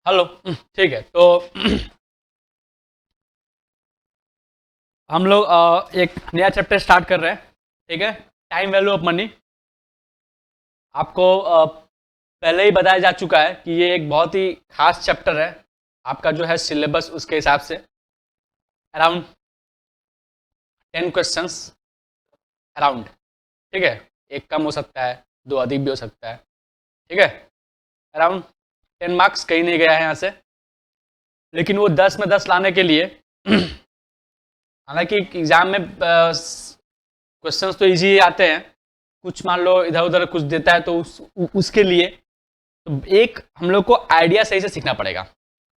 Hello. ठीक है तो हम लोग एक नया चैप्टर स्टार्ट कर रहे हैं। ठीक है, टाइम वैल्यू ऑफ मनी। आपको पहले ही बताया जा चुका है कि ये एक बहुत ही खास चैप्टर है। आपका जो है सिलेबस उसके हिसाब से अराउंड 10 क्वेश्चंस अराउंड। ठीक है, एक कम हो सकता है, दो अधिक भी हो सकता है। ठीक है, अराउंड 10 मार्क्स कहीं नहीं गया है यहाँ से। लेकिन वो 10 में 10 लाने के लिए हालांकि एग्जाम में क्वेश्चंस तो इजी आते हैं, कुछ मान लो इधर उधर कुछ देता है तो उसके लिए तो एक हम लोग को आइडिया सही से सीखना पड़ेगा।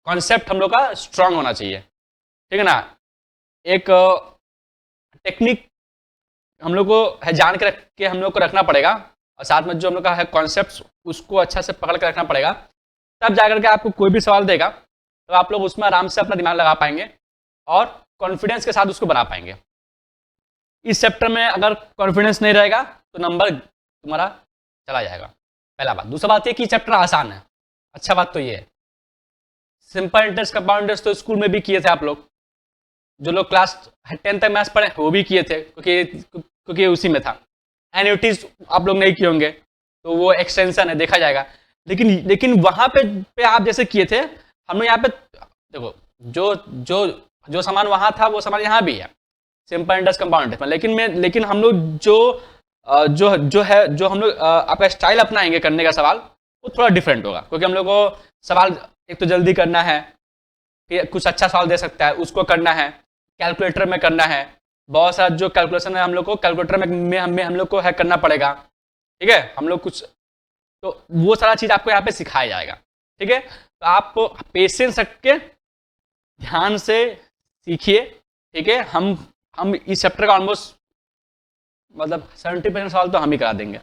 कॉन्सेप्ट हम लोग का स्ट्रांग होना चाहिए। ठीक है ना, एक टेक्निक हम लोग को है जान के रख के हम लोग को रखना पड़ेगा, और साथ में जो हम लोग का है कॉन्सेप्ट उसको अच्छा से पकड़ के रखना पड़ेगा। तब जाकर के आपको कोई भी सवाल देगा तो आप लोग उसमें आराम से अपना दिमाग लगा पाएंगे और कॉन्फिडेंस के साथ उसको बना पाएंगे। इस चैप्टर में अगर कॉन्फिडेंस नहीं रहेगा तो नंबर तुम्हारा चला जाएगा, पहला बात। दूसरा बात ये कि चैप्टर आसान है। अच्छा बात तो ये है, सिंपल इंटरेस्ट कंपाउंड इंटरेस्ट तो स्कूल में भी किए थे आप लोग, जो लोग क्लास 10 तक मैथ्स पढ़े वो भी किए थे, क्योंकि उसी में था। एन्युटीज आप लोग नहीं किए होंगे तो वो एक्सटेंशन है, देखा जाएगा। लेकिन वहां पे आप जैसे किए थे, हम लोग यहाँ पे देखो, जो जो जो सामान वहां था वो सामान यहाँ भी है, सिंपल इंटरेस्ट कंपाउंड इंटरेस्ट में। लेकिन हम लोग जो हम लोग आपका स्टाइल अपनाएंगे करने का सवाल, वो थोड़ा डिफरेंट होगा, क्योंकि हम लोग को सवाल एक तो जल्दी करना है, फिर कुछ अच्छा सवाल दे सकता है उसको करना है, कैलकुलेटर में करना है। बहुत सारा जो कैलकुलेशन है हम लोग को कैलकुलेटर में हम लोग को है करना पड़ेगा। ठीक है, हम लोग कुछ तो वो सारा चीज आपको यहाँ पे सिखाया जाएगा। ठीक है, तो आपको पेशेंस रख के ध्यान से सीखिए। ठीक है, हम इस चैप्टर का ऑलमोस्ट मतलब 70% सवाल तो हम ही करा देंगे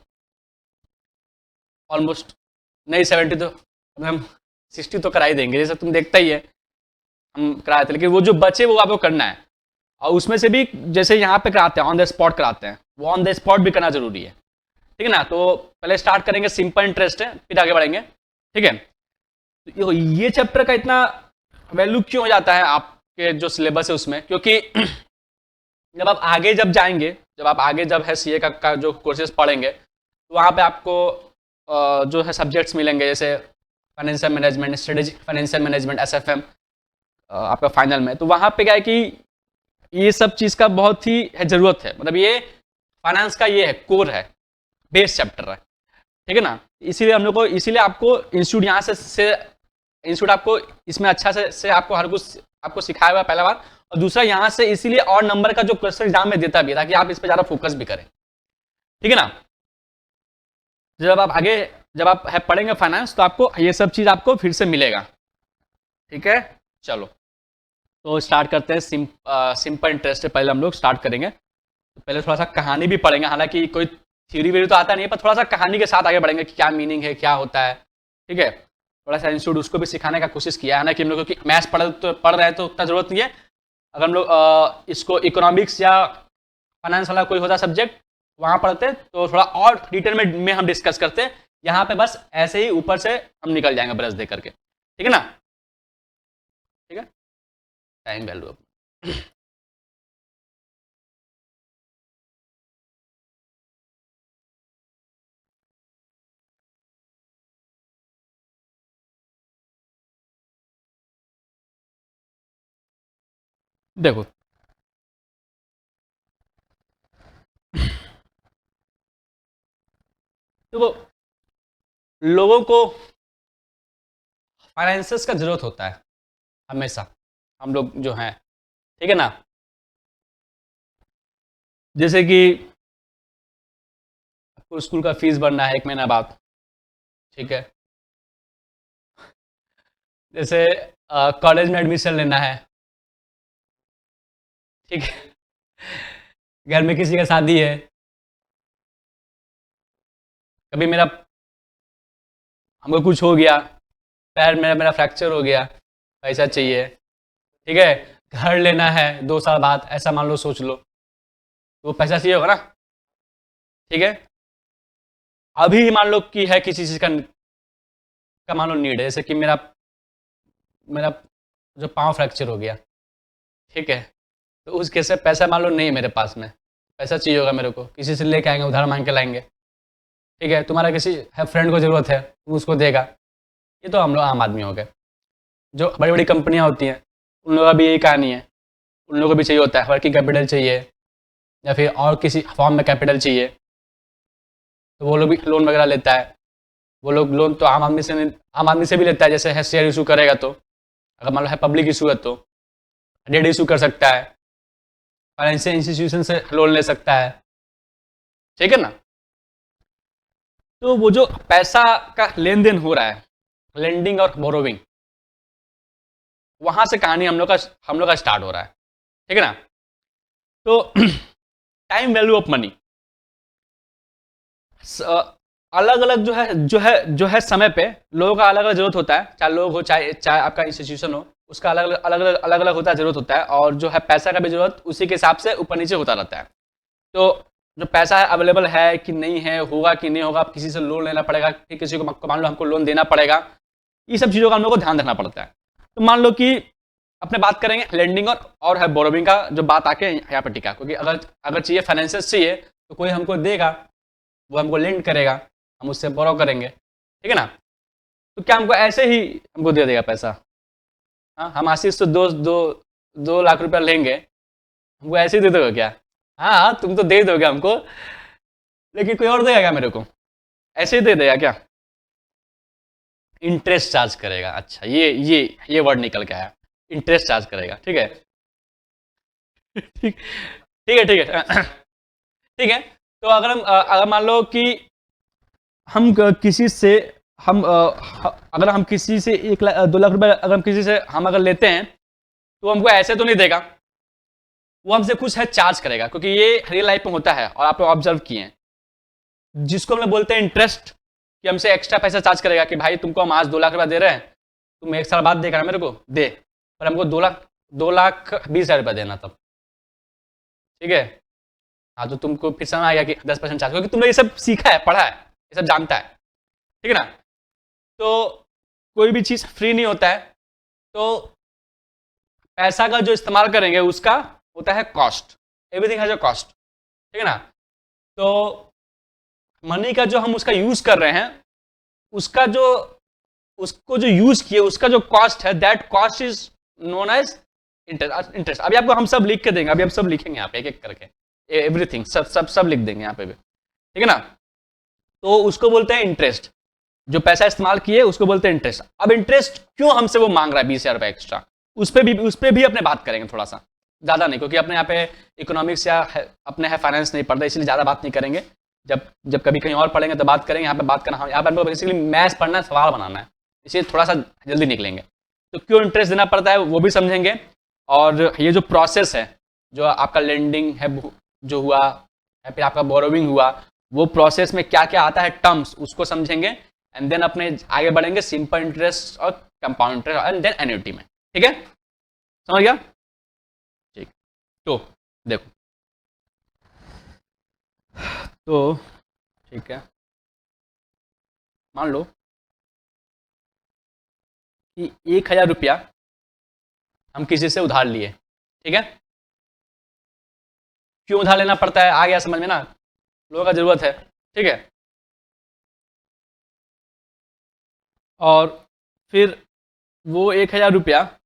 ऑलमोस्ट। नहीं 70 तो हम 60 तो करा ही देंगे, जैसे तुम देखता ही है हम कराए थे। लेकिन वो जो बचे वो आपको करना है, और उसमें से भी जैसे यहाँ पे कराते हैं ऑन द स्पॉट कराते हैं, वो ऑन द स्पॉट भी करना जरूरी है। ठीक है ना, तो पहले स्टार्ट करेंगे, सिंपल इंटरेस्ट है, फिर आगे बढ़ेंगे। ठीक है, तो ये चैप्टर का इतना वैल्यू क्यों हो जाता है आपके जो सिलेबस है उसमें, क्योंकि जब आप आगे जब जाएंगे, जब आप आगे जब है सीए का जो कोर्सेज पढ़ेंगे, तो वहाँ पे आपको जो है सब्जेक्ट्स मिलेंगे, जैसे financial management, strategic financial management, SFM आपका फाइनल में। तो वहाँ पे क्या है कि ये सब चीज़ का बहुत ही है ज़रूरत है, मतलब ये फाइनेंस का ये है कोर है, बेस चैप्टर है। ठीक है ना, इसीलिए हम लोग को, इसीलिए आपको इंस्टीट्यूट यहाँ से इंस्टीट्यूट आपको इसमें अच्छा से आपको हर कुछ आपको सिखाया हुआ है, पहला बात। और दूसरा यहाँ से इसीलिए और नंबर का जो क्वेश्चन एग्जाम में देता भी है, ताकि आप इस पर ज़्यादा फोकस भी करें। ठीक है ना, जब आप है पढ़ेंगे फाइनेंस तो आपको ये सब चीज़ आपको फिर से मिलेगा। ठीक है, चलो तो स्टार्ट करते हैं। सिंपल इंटरेस्ट है, पहले हम लोग स्टार्ट करेंगे। तो पहले थोड़ा सा कहानी भी पढ़ेंगे, हालांकि कोई थ्योरी वेरी तो आता नहीं है, पर थोड़ा सा कहानी के साथ आगे बढ़ेंगे कि क्या मीनिंग है, क्या होता है। ठीक है, थोड़ा सा इंस्टीट्यूट उसको भी सिखाने का कोशिश किया है ना, कि हम लोग मैथ्स पढ़ रहे हैं तो उतना जरूरत नहीं है। अगर हम लोग इसको इकोनॉमिक्स या फाइनेंस वाला कोई होता सब्जेक्ट वहाँ पढ़ते तो थोड़ा और डिटेल में हम डिस्कस करते। यहाँ पे बस ऐसे ही ऊपर से हम निकल जाएंगे ब्रश दे करके। ठीक है ना, ठीक है, टाइम वैल्यू। देखो, देखो लोगों को फाइनेंसेस का जरूरत होता है हमेशा, हम लोग जो हैं। ठीक है ना, जैसे कि आपको स्कूल का फीस भरना है 1 महीना बाद। ठीक है, जैसे कॉलेज में एडमिशन लेना है। ठीक है, घर में किसी का शादी है, कभी मेरा हमको कुछ हो गया, पैर मेरा मेरा फ्रैक्चर हो गया, पैसा चाहिए। ठीक है, घर लेना है 2 साल बाद, ऐसा मान लो सोच लो, तो पैसा चाहिए होगा ना। ठीक है, अभी मान लो कि है किसी चीज़ का मान लो नीड है, जैसे कि मेरा मेरा जो पाँव फ्रैक्चर हो गया, ठीक है, तो उस केस में पैसा मान लो नहीं है मेरे पास में, पैसा चाहिए होगा मेरे को, किसी से लेके आएंगे, उधार मांग के लाएंगे, ठीक है, तुम्हारा किसी है फ्रेंड को ज़रूरत है, तुम उसको देगा, ये तो हम लोग आम आदमी हो गए। जो बड़ी बड़ी कंपनियां होती हैं उन लोगों का भी यही कहानी है, उन लोगों को भी चाहिए होता है, वर्किंग कैपिटल चाहिए या फिर और किसी फॉर्म में कैपिटल चाहिए, तो वो लोग भी लोन वगैरह लेता है। वो लोग लोन तो आम आदमी से भी लेता है, जैसे है शेयर इशू करेगा तो, अगर मान लो है पब्लिक इशू है तो डेट इशू कर सकता है, फाइनेंशियल इंस्टीट्यूशन से लोन ले सकता है, ठीक है ना। तो वो जो पैसा का लेन देन हो रहा है, लेंडिंग और बोरोविंग, वहां से कहानी हम लोग का स्टार्ट हो रहा है, ठीक है ना। तो टाइम वैल्यू ऑफ मनी अलग अलग जो है समय पे लोगों का अलग अलग जरूरत होता है, चाहे लोग हो चाहे आपका इंस्टीट्यूशन हो, उसका अलग अलग होता है, जरूरत होता है, और जो है पैसा का भी जरूरत उसी के हिसाब से ऊपर नीचे होता रहता है। तो जो पैसा है अवेलेबल है कि नहीं है, होगा कि नहीं होगा, किसी से लोन लेना पड़ेगा, फिर किसी को मान लो हमको लोन देना पड़ेगा, ये सब चीज़ों का हम लोग को ध्यान रखना पड़ता है। तो मान लो कि अपने बात करेंगे लेंडिंग और है बोरोविंग का, जो बात आके यहाँ पर टिका, क्योंकि अगर चाहिए फाइनेंशियल चाहिए तो कोई हमको देगा, वो हमको लेंड करेगा, हम उससे बोरो करेंगे, ठीक है ना। तो क्या हमको ऐसे ही हमको दे देगा पैसा? हाँ, हम आशीष से 2 लाख रुपया लेंगे, हमको ऐसे ही दे दोगे क्या? हाँ, तुम तो दे दोगे हमको, लेकिन कोई और देगा क्या मेरे को? ऐसे ही दे देगा क्या? इंटरेस्ट चार्ज करेगा। अच्छा, ये वर्ड निकल के आया, इंटरेस्ट चार्ज करेगा, ठीक है। ठीक ठीक है, ठीक है। ठीक है, तो अगर मान लो कि हम किसी से अगर हम किसी से 2 लाख रुपए अगर हम किसी से अगर लेते हैं, तो हमको ऐसे तो नहीं देगा, वो हमसे कुछ है चार्ज करेगा, क्योंकि ये रियल लाइफ में होता है और आप लोग ऑब्जर्व किए हैं, जिसको हम लोग बोलते हैं इंटरेस्ट, कि हमसे एक्स्ट्रा पैसा चार्ज करेगा कि भाई तुमको हम आज 2 लाख रुपया दे रहे हैं, तुम 1 साल बाद देगा मेरे को दे, पर हमको 2,20,000 रुपया देना तब, ठीक है। हाँ, तो तुमको फिर समझ आ गया कि 10% चार्ज, क्योंकि तुमने ये सब सीखा है, पढ़ा है, ये सब जानता है, ठीक है ना। तो कोई भी चीज़ फ्री नहीं होता है, तो पैसा का जो इस्तेमाल करेंगे उसका होता है cost, everything has a cost, ठीक है ना। तो मनी का जो हम उसका यूज कर रहे हैं, उसको जो यूज किए उसका जो कॉस्ट है, that cost is known as interest. अभी आपको हम सब लिख के देंगे, अभी हम सब लिखेंगे यहाँ पे एक एक करके, एवरीथिंग सब लिख देंगे यहाँ पे भी, ठीक है ना। तो उसको बोलते हैं इंटरेस्ट, जो पैसा इस्तेमाल किए उसको बोलते हैं इंटरेस्ट। अब इंटरेस्ट क्यों हमसे वो मांग रहा है 20,000 रुपये एक्स्ट्रा, उस पर भी अपने बात करेंगे थोड़ा सा, ज़्यादा नहीं, क्योंकि अपने यहाँ पे इकोनॉमिक्स या अपने है फाइनेंस नहीं पढ़ते, इसलिए ज़्यादा बात नहीं करेंगे। जब कभी कहीं और पढ़ेंगे तो बात करेंगे, यहाँ पे बात करना, यहाँ पर बेसिकली मैथ्स पढ़ना है, सवाल बनाना है, इसलिए थोड़ा सा जल्दी निकलेंगे। तो क्यों इंटरेस्ट देना पड़ता है वो भी समझेंगे, और ये जो प्रोसेस है, जो आपका लेंडिंग है जो हुआ या फिर आपका बोरोविंग हुआ, वो प्रोसेस में क्या क्या आता है टर्म्स, उसको समझेंगे, एंड देन अपने आगे बढ़ेंगे सिंपल इंटरेस्ट और compound interest and then annuity में, ठीक है, समझ गया। ठीक, तो देखो, तो ठीक है, मान लो कि 1,000 रुपया हम किसी से उधार लिए, ठीक है। क्यों उधार लेना पड़ता है, आ गया समझ में ना, लोगों का जरूरत है, ठीक है। और फिर वो 1,000 रुपया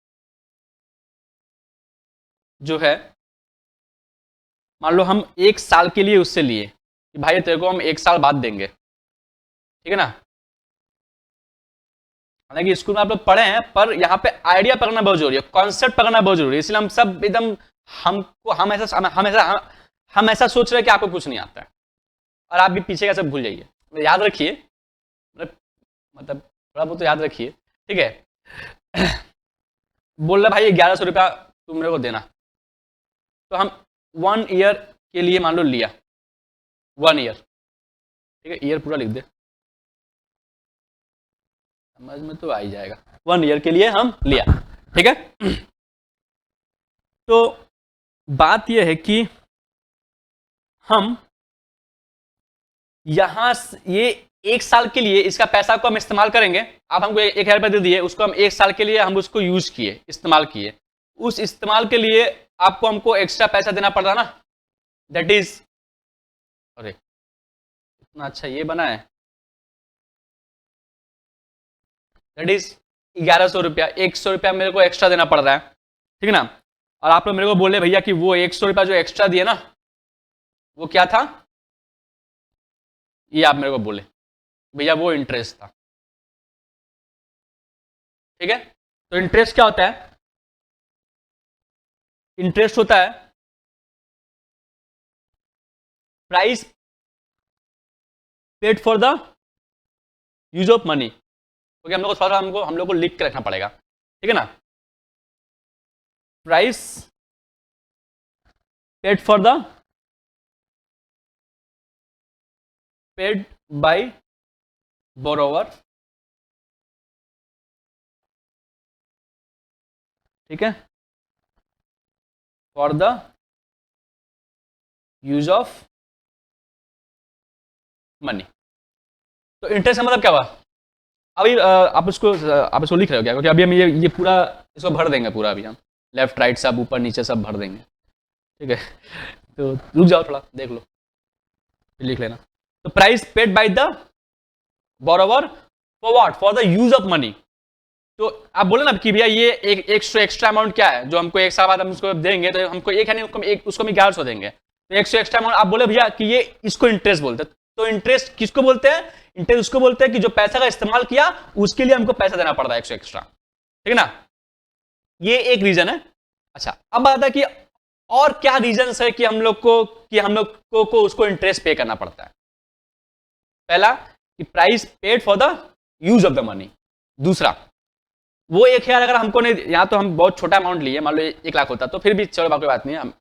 जो है, मान लो हम 1 साल के लिए उससे लिए कि भाई तेरे को हम 1 साल बाद देंगे, ठीक है ना। हालांकि स्कूल में आप लोग पढ़े हैं, पर यहाँ पे आइडिया पकड़ना बहुत जरूरी है, कॉन्सेप्ट पकड़ना बहुत जरूरी है, इसलिए हम सब एकदम हम ऐसा सोच रहे हैं कि आपको कुछ नहीं आता है, और आप भी पीछे का सब भूल जाइए, याद रखिए, मतलब थोड़ा बहुत तो याद रखिए, ठीक है। बोल रहे भाई 1,100 रुपया तुम मेरे को देना, तो हम 1 ईयर के लिए मान लो लिया, 1 ईयर, ठीक है, ईयर पूरा लिख दे, समझ में तो आ ही जाएगा, 1 ईयर के लिए हम लिया, ठीक है। तो बात यह है कि हम यहां ये 1 साल के लिए इसका पैसा को हम इस्तेमाल करेंगे। आप हमको 1,000 रुपये दे दिए, उसको हम 1 साल के लिए हम उसको यूज किए, इस्तेमाल किए। उस इस्तेमाल के लिए आपको हमको एक्स्ट्रा पैसा देना पड़ रहा ना, दैट इज, अरे इतना अच्छा ये बना है, दैट इज 1100 रुपया, 100 रुपया मेरे को एक्स्ट्रा देना पड़ रहा है, ठीक है ना। और आप लोग मेरे को बोले भैया कि वो 100 रुपया जो एक्स्ट्रा दिए ना, वो क्या था, ये आप मेरे को बोले भैया वो इंटरेस्ट था, ठीक है। तो इंटरेस्ट क्या होता है, इंटरेस्ट होता है price paid for the use of money, क्योंकि हम लोग को थोड़ा हम लोग को लिख के रखना पड़ेगा, ठीक है ना। Price paid for the, paid by borrower, ठीक है, for the use of money. तो इंटरेस्ट का मतलब क्या हुआ, अभी आप इसको लिख रहे हो क्या, क्योंकि अभी हम ये पूरा इसको भर देंगे, पूरा अभी हम लेफ्ट राइट सब ऊपर नीचे सब भर देंगे, ठीक है। तो रुक जाओ थोड़ा देख लो, लिख लेना। तो price paid by the borrower for what, for the use of money. तो आप बोले ना कि भैया ये एक एक्स्ट्रा अमाउंट क्या है जो हमको 1 साल बाद हम उसको देंगे, तो हमको एक है नहीं, उसको हम 1100 देंगे, तो 100 एक्स्ट्रा अमाउंट आप बोले भैया कि ये इसको इंटरेस्ट बोलते हैं। तो इंटरेस्ट किसको बोलते हैं, इंटरेस्ट उसको बोलते हैं कि जो पैसा का इस्तेमाल किया उसके लिए हमको पैसा देना पड़ रहा है 100 एक्स्ट्रा, ठीक है ना। ये एक रीजन है। अच्छा, अब बात है कि और क्या रीजन है कि हम लोग को उसको इंटरेस्ट पे करना पड़ता है। पहला कि price paid for the use of the money. दूसरा, वो 1,000 अगर हमको नहीं, यहाँ तो हम बहुत छोटा अमाउंट लिए, मान लो 1 लाख होता तो फिर भी चलो कोई बात नहीं, हम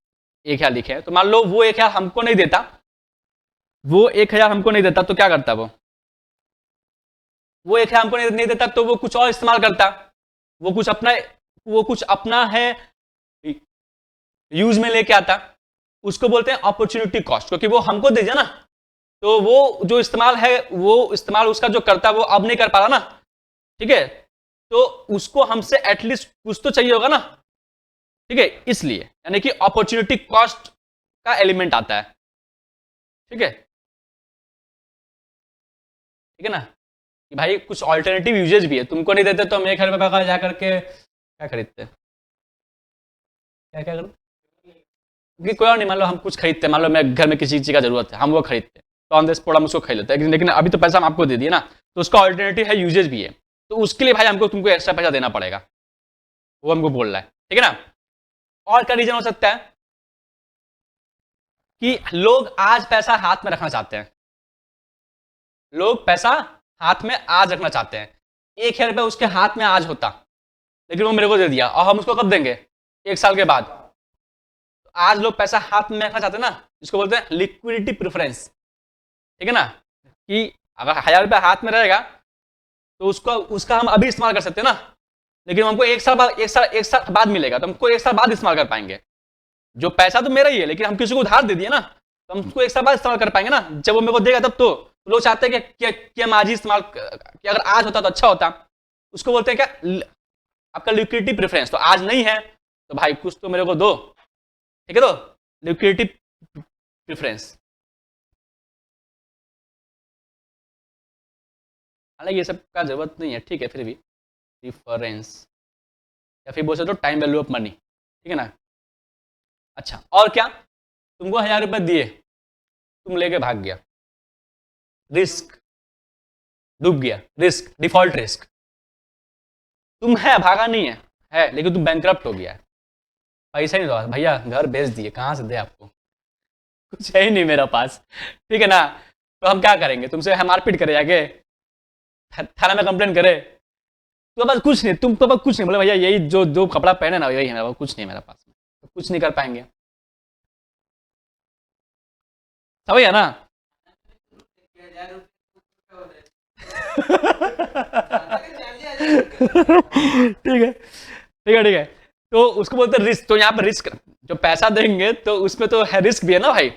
1,000 लिखे हैं, तो मान लो वो 1,000 हमको नहीं देता, वो 1,000 हमको नहीं देता तो क्या करता, वो 1,000 हमको नहीं देता तो वो कुछ और इस्तेमाल करता, वो कुछ अपना है यूज में लेके आता, उसको बोलते हैं अपॉर्चुनिटी कॉस्ट, क्योंकि वो हमको दे दिया ना, तो वो जो इस्तेमाल है, वो इस्तेमाल उसका जो करता है वो अब नहीं कर पा रहा ना, ठीक है। तो उसको हमसे एटलीस्ट कुछ तो चाहिए होगा ना, ठीक है, इसलिए यानी कि अपॉर्चुनिटी कॉस्ट का एलिमेंट आता है, ठीक है, ठीक है ना, कि भाई कुछ ऑल्टरनेटिव यूजेज भी है, तुमको नहीं देते तो हम 1,000 रुपये का जा करके क्या खरीदते हैं, क्या क्या करते, कोई और नहीं, मान लो हम कुछ खरीदते हैं, मान लो मैं घर में किसी चीज़ का जरूरत है, हम वो खरीदते हैं, तो ऑन द स्पॉट हम उसको खरीद लेते हैं, लेकिन अभी तो पैसा हम आपको दे दिए ना, तो उसका ऑल्टरनेटिव है यूजेज भी है, तो उसके लिए भाई तुमको एक्स्ट्रा पैसा देना पड़ेगा, वो हमको बोल रहा है, ठीक है ना। और क्या रीजन हो सकता है कि लोग आज पैसा हाथ में रखना चाहते हैं, लोग पैसा हाथ में आज रखना चाहते हैं, 1,000 रुपये उसके हाथ में आज होता, लेकिन वो मेरे को दे दिया, और हम उसको कब देंगे, 1 साल के बाद। तो आज लोग पैसा हाथ में रखना चाहते हैं ना, जिसको बोलते हैं लिक्विडिटी प्रेफरेंस, ठीक है ना, कि अगर 1,000 रुपये हाथ में रहेगा तो उसका हम अभी इस्तेमाल कर सकते हैं ना, लेकिन हमको 1 साल बाद मिलेगा, तो हमको 1 साल बाद इस्तेमाल कर पाएंगे। जो पैसा तो मेरा ही है, लेकिन हम किसी को उधार दे दिए ना, तो हम उसको 1 साल बाद इस्तेमाल कर पाएंगे ना, जब वो मेरे को देगा तब। तो लोग चाहते हैं कि हम आज ही इस्तेमाल, कि अगर आज होता तो अच्छा होता, उसको बोलते हैं क्या, आपका लिक्विडिटी प्रेफरेंस। तो आज नहीं है तो भाई कुछ तो मेरे को दो, ठीक है, तो लिक्विडिटी प्रेफरेंस। हालांकि ये सब का जरूरत नहीं है, ठीक है, फिर भी डिफरेंस, या फिर बोल सकते हो टाइम वैल्यू ऑफ मनी, ठीक है ना। अच्छा, और क्या, तुमको 1,000 रुपये दिए, तुम लेके भाग गया, रिस्क, डूब गया, रिस्क, डिफॉल्ट रिस्क, तुम है भागा नहीं है लेकिन तुम बैंकरप्ट हो गया है, पैसा नहीं दो भैया, घर बेच दिए, कहाँ से दे आपको, कुछ है ही नहीं मेरा पास, ठीक है ना। तो हम क्या करेंगे, तुमसे हम मारपीट करे जाके, थाना में कंप्लेन करे, तो बस कुछ नहीं, तुम तो बस कुछ नहीं बोले भैया, यही जो कपड़ा पहने ना यही है मेरा, कुछ नहीं मेरे पास में, तो कुछ नहीं कर पाएंगे, समझ है ना। ठीक है, ठीक है, ठीक है, तो उसको बोलते हैं रिस्क। तो यहाँ पर रिस्क, जो पैसा देंगे तो उसमें तो है रिस्क भी है ना भाई,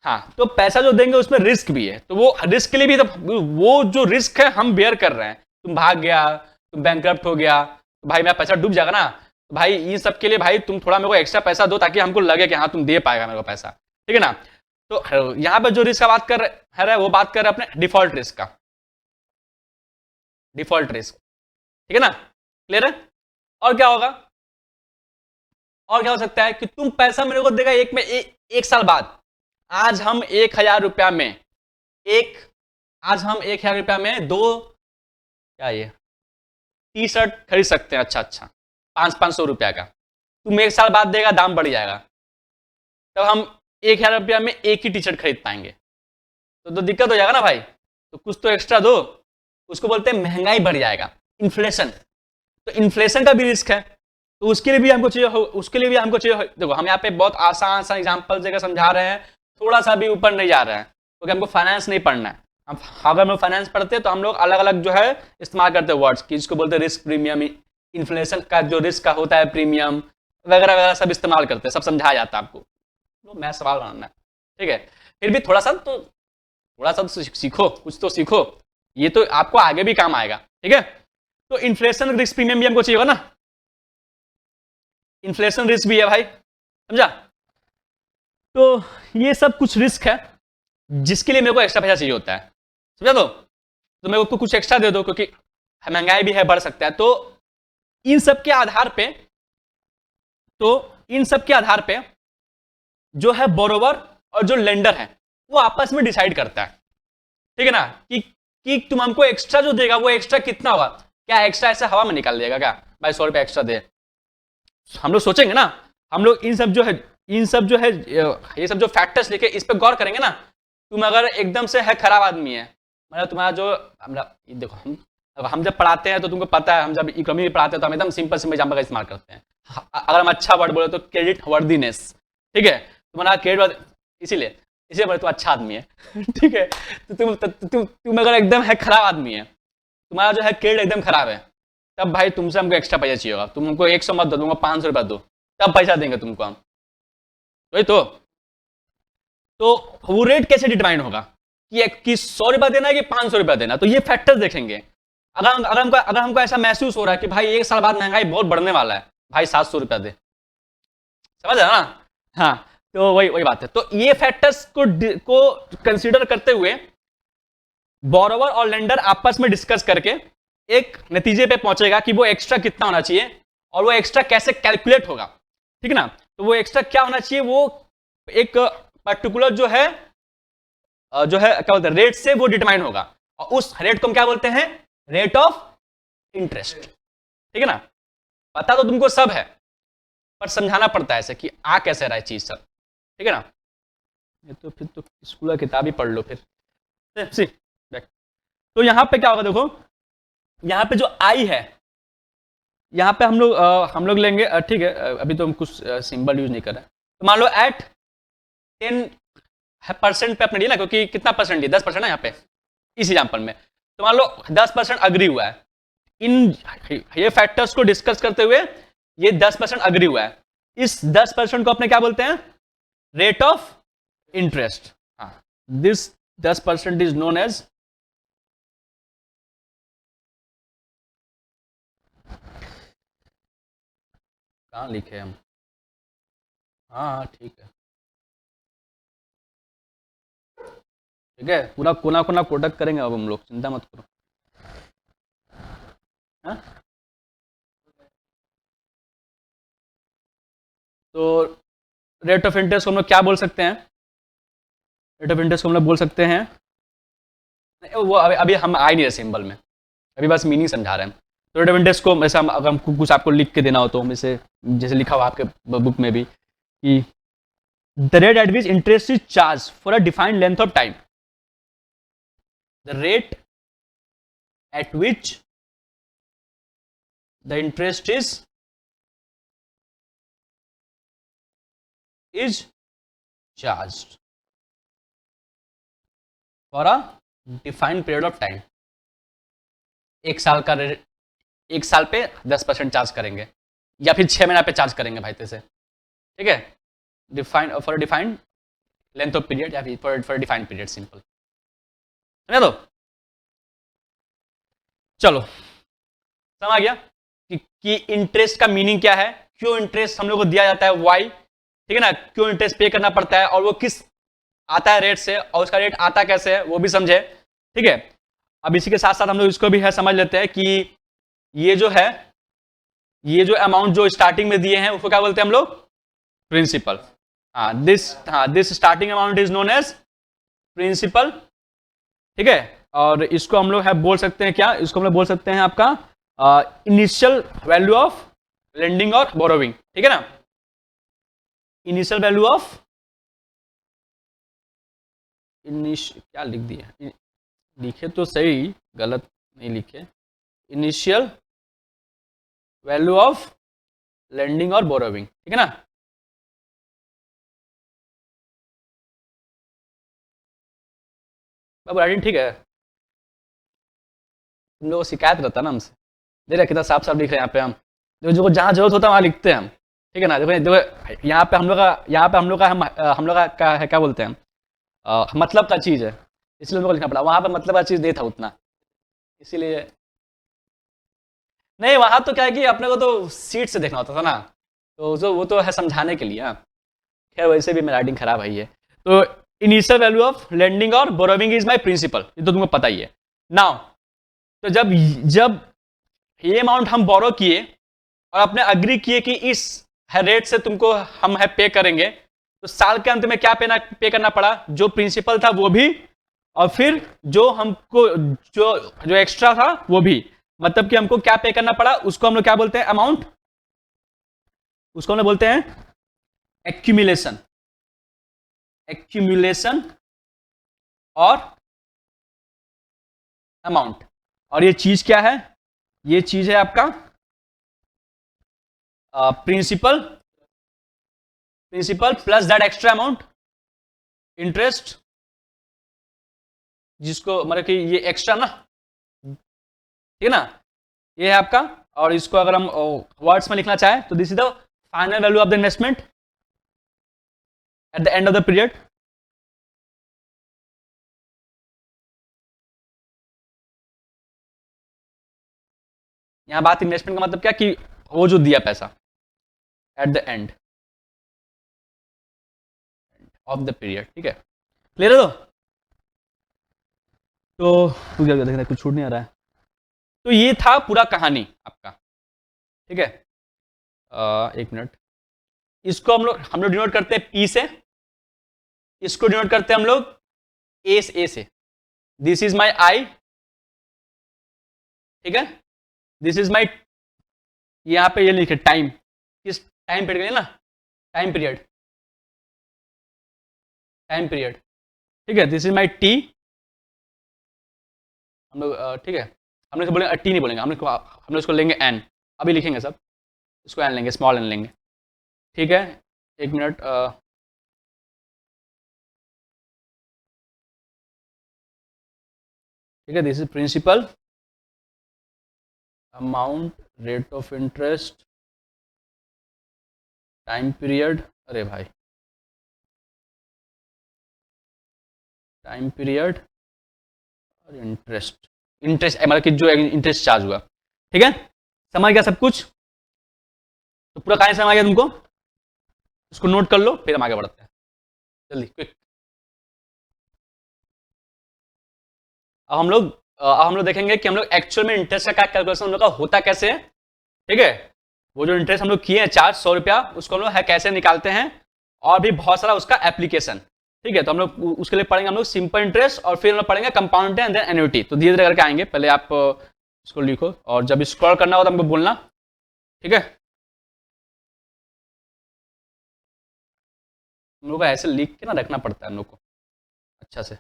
हाँ, तो पैसा जो देंगे उसमें रिस्क भी है, तो वो रिस्क के लिए भी, तो वो जो रिस्क है हम बेयर कर रहे हैं। तुम भाग गया, तुम बैंकरप्ट हो गया, तो भाई मेरा पैसा डूब जाएगा ना, तो भाई इन सब के लिए भाई तुम थोड़ा मेरे को एक्स्ट्रा पैसा दो ताकि हमको लगे कि हाँ तुम दे पाएगा मेरे को पैसा, ठीक है ना। तो यहाँ पे जो रिस्क का बात कर रहे हैं वो बात कर रहे हैं अपने डिफॉल्ट रिस्क का, डिफॉल्ट रिस्क, ठीक है ना, क्लियर है। और क्या होगा, और क्या हो सकता है कि तुम पैसा मेरे को देगा एक साल बाद। आज हम 1,000 रुपया में आज हम 1,000 रुपया में दो, क्या ये टी शर्ट खरीद सकते हैं, अच्छा 500 रुपया का। तुम एक साल बाद देगा, दाम बढ़ जाएगा, तब हम 1,000 रुपया में एक ही टी शर्ट खरीद पाएंगे, तो दिक्कत हो जाएगा ना भाई। तो कुछ तो एक्स्ट्रा दो, उसको बोलते हैं महंगाई बढ़ जाएगा, इन्फ्लेशन। तो इन्फ्लेशन का भी रिस्क है, तो उसके लिए भी हमको चाहिए। देखो हम यहाँ पे बहुत आसान एग्जांपल देकर समझा रहे हैं, थोड़ा सा भी ऊपर नहीं जा रहे हैं, क्योंकि हमको फाइनेंस नहीं पढ़ना है। हम अगर हम लोग फाइनेंस पढ़ते हैं तो हम लोग अलग अलग जो है इस्तेमाल करते हैं वर्ड्स की, जिसको बोलते हैं रिस्क प्रीमियम, इन्फ्लेशन का जो रिस्क का होता है प्रीमियम वगैरह वगैरह सब इस्तेमाल करते हैं, सब समझाया जाता है आपको। तो मैं सवाल बनाना है, ठीक है। फिर भी थोड़ा सा तो सीखो, कुछ तो सीखो, ये तो आपको आगे भी काम आएगा, ठीक है। तो इन्फ्लेशन रिस्क प्रीमियम भी हमको चाहिए होगा ना, इन्फ्लेशन रिस्क भी है भाई, समझा। तो ये सब कुछ रिस्क है जिसके लिए मेरे को एक्स्ट्रा पैसा चाहिए होता है, समझा। तो मेरे को कुछ एक्स्ट्रा दे दो, क्योंकि महंगाई भी है, बढ़ सकता है। तो इन सब के आधार पे जो है बोरोवर और जो लेंडर है वो आपस में डिसाइड करता है, ठीक है ना, कि तुम हमको एक्स्ट्रा जो देगा वो एक्स्ट्रा कितना होगा। क्या एक्स्ट्रा ऐसे हवा में निकाल देगा क्या, भाई 100 रुपया एक्स्ट्रा दे। हम लोग सोचेंगे ना, हम लोग इन सब जो है ये सब जो फैक्टर्स लेके इस पे गौर करेंगे ना। तुम अगर एकदम से है खराब आदमी है, मतलब तुम्हारा जो देखो हम जब पढ़ाते हैं तो तुमको पता है, हम जब इकोनॉमी में पढ़ाते हैं तो हम एकदम सिंपल एग्जाम्पल का इस्तेमाल करते हैं। अगर हम अच्छा वर्ड बोले तो क्रेडिट वर्दीनेस, ठीक है, तुम्हारा क्रेडिट, इसीलिए बोले तो अच्छा आदमी है ठीक है। तो तुम अगर एकदम है खराब आदमी है, तुम्हारा जो है क्रेडिट एकदम खराब है, तब भाई तुमसे हमको एक्स्ट्रा पैसा चाहिए होगा। तुम हमको 100 मत दो, तुमको 500 रुपया दो, तब पैसा देंगे तुमको हम, वही तो वो रेट कैसे डिटरमाइन होगा कि 100 रुपया देना है कि 500 रुपया देना। तो ये फैक्टर्स देखेंगे। अगर हमको ऐसा महसूस हो रहा है कि भाई एक साल बाद महंगाई बहुत बढ़ने वाला है, भाई 700 रुपया दे, समझ रहे ना। हाँ, तो वही बात है। तो ये फैक्टर्स को कंसीडर करते हुए बोरोवर और लेंडर आपस में डिस्कस करके एक नतीजे पे पहुंचेगा कि वो एक्स्ट्रा कितना होना चाहिए और वो एक्स्ट्रा कैसे कैलकुलेट होगा, ठीक है ना। तो वो एक्स्ट्रा क्या होना चाहिए, वो एक पर्टिकुलर जो है क्या बोलते हैं, रेट से वो डिटरमाइन होगा, और उस रेट को हम क्या बोलते हैं, रेट ऑफ इंटरेस्ट, ठीक है ना। पता तो तुमको सब है, पर समझाना पड़ता है ऐसे कि आ कैसे रहा है चीज सब, ठीक है ना। ये तो फिर तो स्कूल का किताब ही पढ़ लो फिर। तो यहां पे क्या होगा, देखो यहां पे जो आई है, यहां पे हम लोग लेंगे, ठीक है, अभी तो हम कुछ सिंबल यूज नहीं कर रहे। तो मान लो एट 10% पे अपने लिए ना, क्योंकि कितना परसेंट दिया, 10% ना यहाँ पे इस एग्जाम्पल में। तो मान लो 10% अग्री हुआ है, इन ये फैक्टर्स को डिस्कस करते हुए ये 10% अग्री हुआ है। इस 10% को अपने क्या बोलते हैं, रेट ऑफ इंटरेस्ट। हाँ, दिस 10% इज नोन एज कहाँ लिखे हम, हाँ ठीक है, ठीक है, पूरा कोना कोना प्रोडक्ट करेंगे अब हम लोग, चिंता मत करो। हाँ? तो रेट ऑफ इंटरेस्ट को हम लोग क्या बोल सकते हैं, रेट ऑफ इंटरेस्ट को हम लोग बोल सकते हैं, वो अभी हम आए नहीं रहे सिंबल में, अभी बस मीनिंग समझा रहे हैं। तो रेट ऑफ इंटरेस्ट को ऐसा अगर हमको कुछ आपको लिख के देना हो तो हम इसे जैसे लिखा हुआ आपके बुक में भी कि the rate at which interest is charge for a defined length of time, the rate at which the interest is charge for a defined period of time. एक साल पे 10% चार्ज करेंगे, या फिर 6 महीना पे चार्ज करेंगे भाई, तैसे ठीक है, defined for defined length of period या फिर फॉर डिफाइंड पीरियड, सिंपल, समझा? तो चलो समझ आ गया कि इंटरेस्ट का मीनिंग क्या है, क्यों इंटरेस्ट हम लोग को दिया जाता है, वाई, ठीक है ना, क्यों इंटरेस्ट पे करना पड़ता है और वो किस आता है रेट से, और उसका रेट आता कैसे है वो भी समझे, ठीक है। अब इसी के साथ साथ हम लोग इसको भी है समझ लेते हैं कि ये जो है, ये जो अमाउंट जो स्टार्टिंग में दिए हैं उसको क्या बोलते हैं हम लोग, principal. This starting amount is known as principal, ठीक है। और इसको हम लोग है बोल सकते हैं क्या, इसको हम लोग बोल सकते हैं आपका इनिशियल वैल्यू ऑफ लेंडिंग और बोरोविंग, ठीक है ना, इनिशियल वैल्यू ऑफ क्या लिख दिया, लिखे तो सही, गलत नहीं लिखे, इनिशियल वैल्यू ऑफ लेंडिंग और बोरोविंग, ठीक है ना। बाबू राइटिंग ठीक है, तुम लोगों को शिकायत रहता है ना हमसे, देख रहे कितना साफ साफ लिख रहे हैं यहाँ पे हम, देखो जो जहाँ जरूरत होता है वहाँ लिखते हैं हम, ठीक है ना। देखो देखो यहाँ पे हम लोग का, यहाँ पे हम लोग का हम लोग का है क्या बोलते हैं, मतलब का चीज़ है, इसलिए हम लोग को लिखना पड़ा, वहाँ पे मतलब का चीज़ नहीं था उतना, इसीलिए नहीं, वहाँ तो क्या है कि अपने को तो सीट से देखना होता था ना, तो जो वो तो है समझाने के लिए, हाँ। खैर वैसे भी मेरा राइटिंग खराब है ये, तो इनिशियल वैल्यू ऑफ लेंडिंग और बोरोविंग इज माय प्रिंसिपल, ये तो तुमको पता ही है। नाउ तो जब जब ये अमाउंट हम बोरो किए और अपने अग्री किए कि इस रेट से तुमको हम है पे करेंगे, तो साल के अंत में क्या पे करना पड़ा, जो प्रिंसिपल था वो भी, और फिर जो हमको जो जो एक्स्ट्रा था वो भी, मतलब कि हमको क्या पे करना पड़ा, उसको हम लोग क्या बोलते हैं, अमाउंट, उसको हम लोग बोलते हैं एक्यूमुलेशन, एक्यूमुलेशन और अमाउंट। और ये चीज क्या है, ये चीज है आपका principal, principal plus that extra amount interest, जिसको मतलब कि ये एक्स्ट्रा ना, ठीक है ना, ये है आपका। और इसको अगर हम वर्ड्स में लिखना चाहें तो this is the final value of the investment at the end of the period. यहां बात इन्वेस्टमेंट का मतलब क्या कि वो जो दिया पैसा at the end of the period, ठीक है, क्लियर है? तो क्या देख रहे कुछ छूट नहीं आ रहा है, तो ये था पूरा कहानी आपका, ठीक है। एक मिनट, इसको हम लोग डिनोट करते हैं पी से, इसको डिनोट करते हैं हम लोग ए से, दिस इज माई आई, ठीक है, दिस इज माई, यहाँ पे ये लिखे टाइम, किस टाइम पीरियड ना, टाइम पीरियड, टाइम पीरियड, ठीक है, दिस इज माई टी, हम लोग ठीक है, हम लोग बोलेंगे टी नहीं बोलेंगे, हम लोग इसको लेंगे एन, अभी लिखेंगे सब, इसको एन लेंगे, स्मॉल एन लेंगे, ठीक है। एक मिनट, ठीक है, this is principal, amount, rate of interest, time period, अरे भाई टाइम पीरियड और इंटरेस्ट, इंटरेस्ट मतलब कि जो इंटरेस्ट चार्ज हुआ, ठीक है, समझ गया सब कुछ, तो पूरा कहानी समझ गया तुमको, इसको नोट कर लो फिर हम आगे बढ़ते हैं, जल्दी क्विक। अब हम लोग देखेंगे कि हम लोग एक्चुअल में इंटरेस्ट का क्या कैलकुलेशन हम लोग का होता कैसे है, ठीक है। वो जो इंटरेस्ट हम लोग किए हैं चार्ज 100 रुपया, उसको हम लोग है कैसे निकालते हैं, और भी बहुत सारा उसका एप्लीकेशन, ठीक है। तो हम लोग उसके लिए पढ़ेंगे हम लोग सिंपल इंटरेस्ट, और फिर हम लोग पढ़ेंगे कंपाउंड एंड देन एन्युटी, तो धीरे धीरे करके आएंगे, पहले आप इसको लिखो और जब स्क्रॉल करना हो तो हमको बोलना, ठीक है। हम लोग को ऐसे लिख के ना रखना पड़ता है हम लोग को अच्छा से।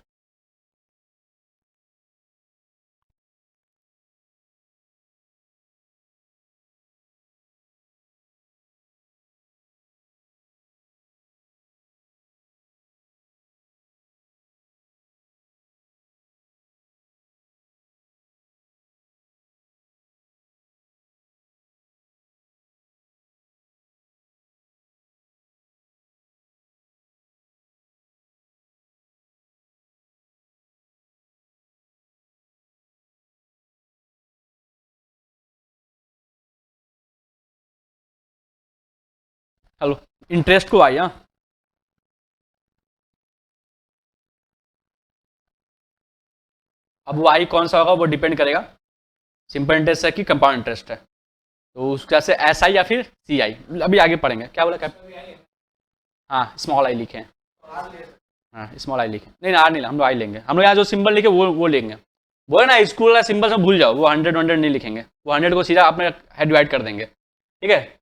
चलो इंटरेस्ट को आई। हाँ, अब वो आई कौन सा होगा वो डिपेंड करेगा, सिंपल इंटरेस्ट है कि कंपाउंड इंटरेस्ट है। तो उसका से एस आई या फिर सी आई, अभी आगे पढ़ेंगे। क्या बोला, क्या? हाँ, स्मॉल आई लिखे हैं। हाँ, स्मॉल आई लिखे, नहीं आर नहीं, हम लोग आई लेंगे। हम लोग यहाँ जो सिंबल लिखे वो लेंगे। वो है ना, स्कूल वाला सिंबल सब भूल जाओ, वो 100 नहीं लिखेंगे, वो 100 को सीधा अपने हेड डिवाइड कर देंगे, ठीक है।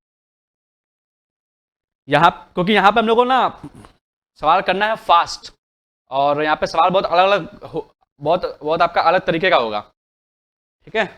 यहाँ क्योंकि यहाँ पे हम लोग को ना सवाल करना है फास्ट, और यहाँ पे सवाल बहुत अलग अलग बहुत बहुत आपका अलग तरीके का होगा, ठीक है।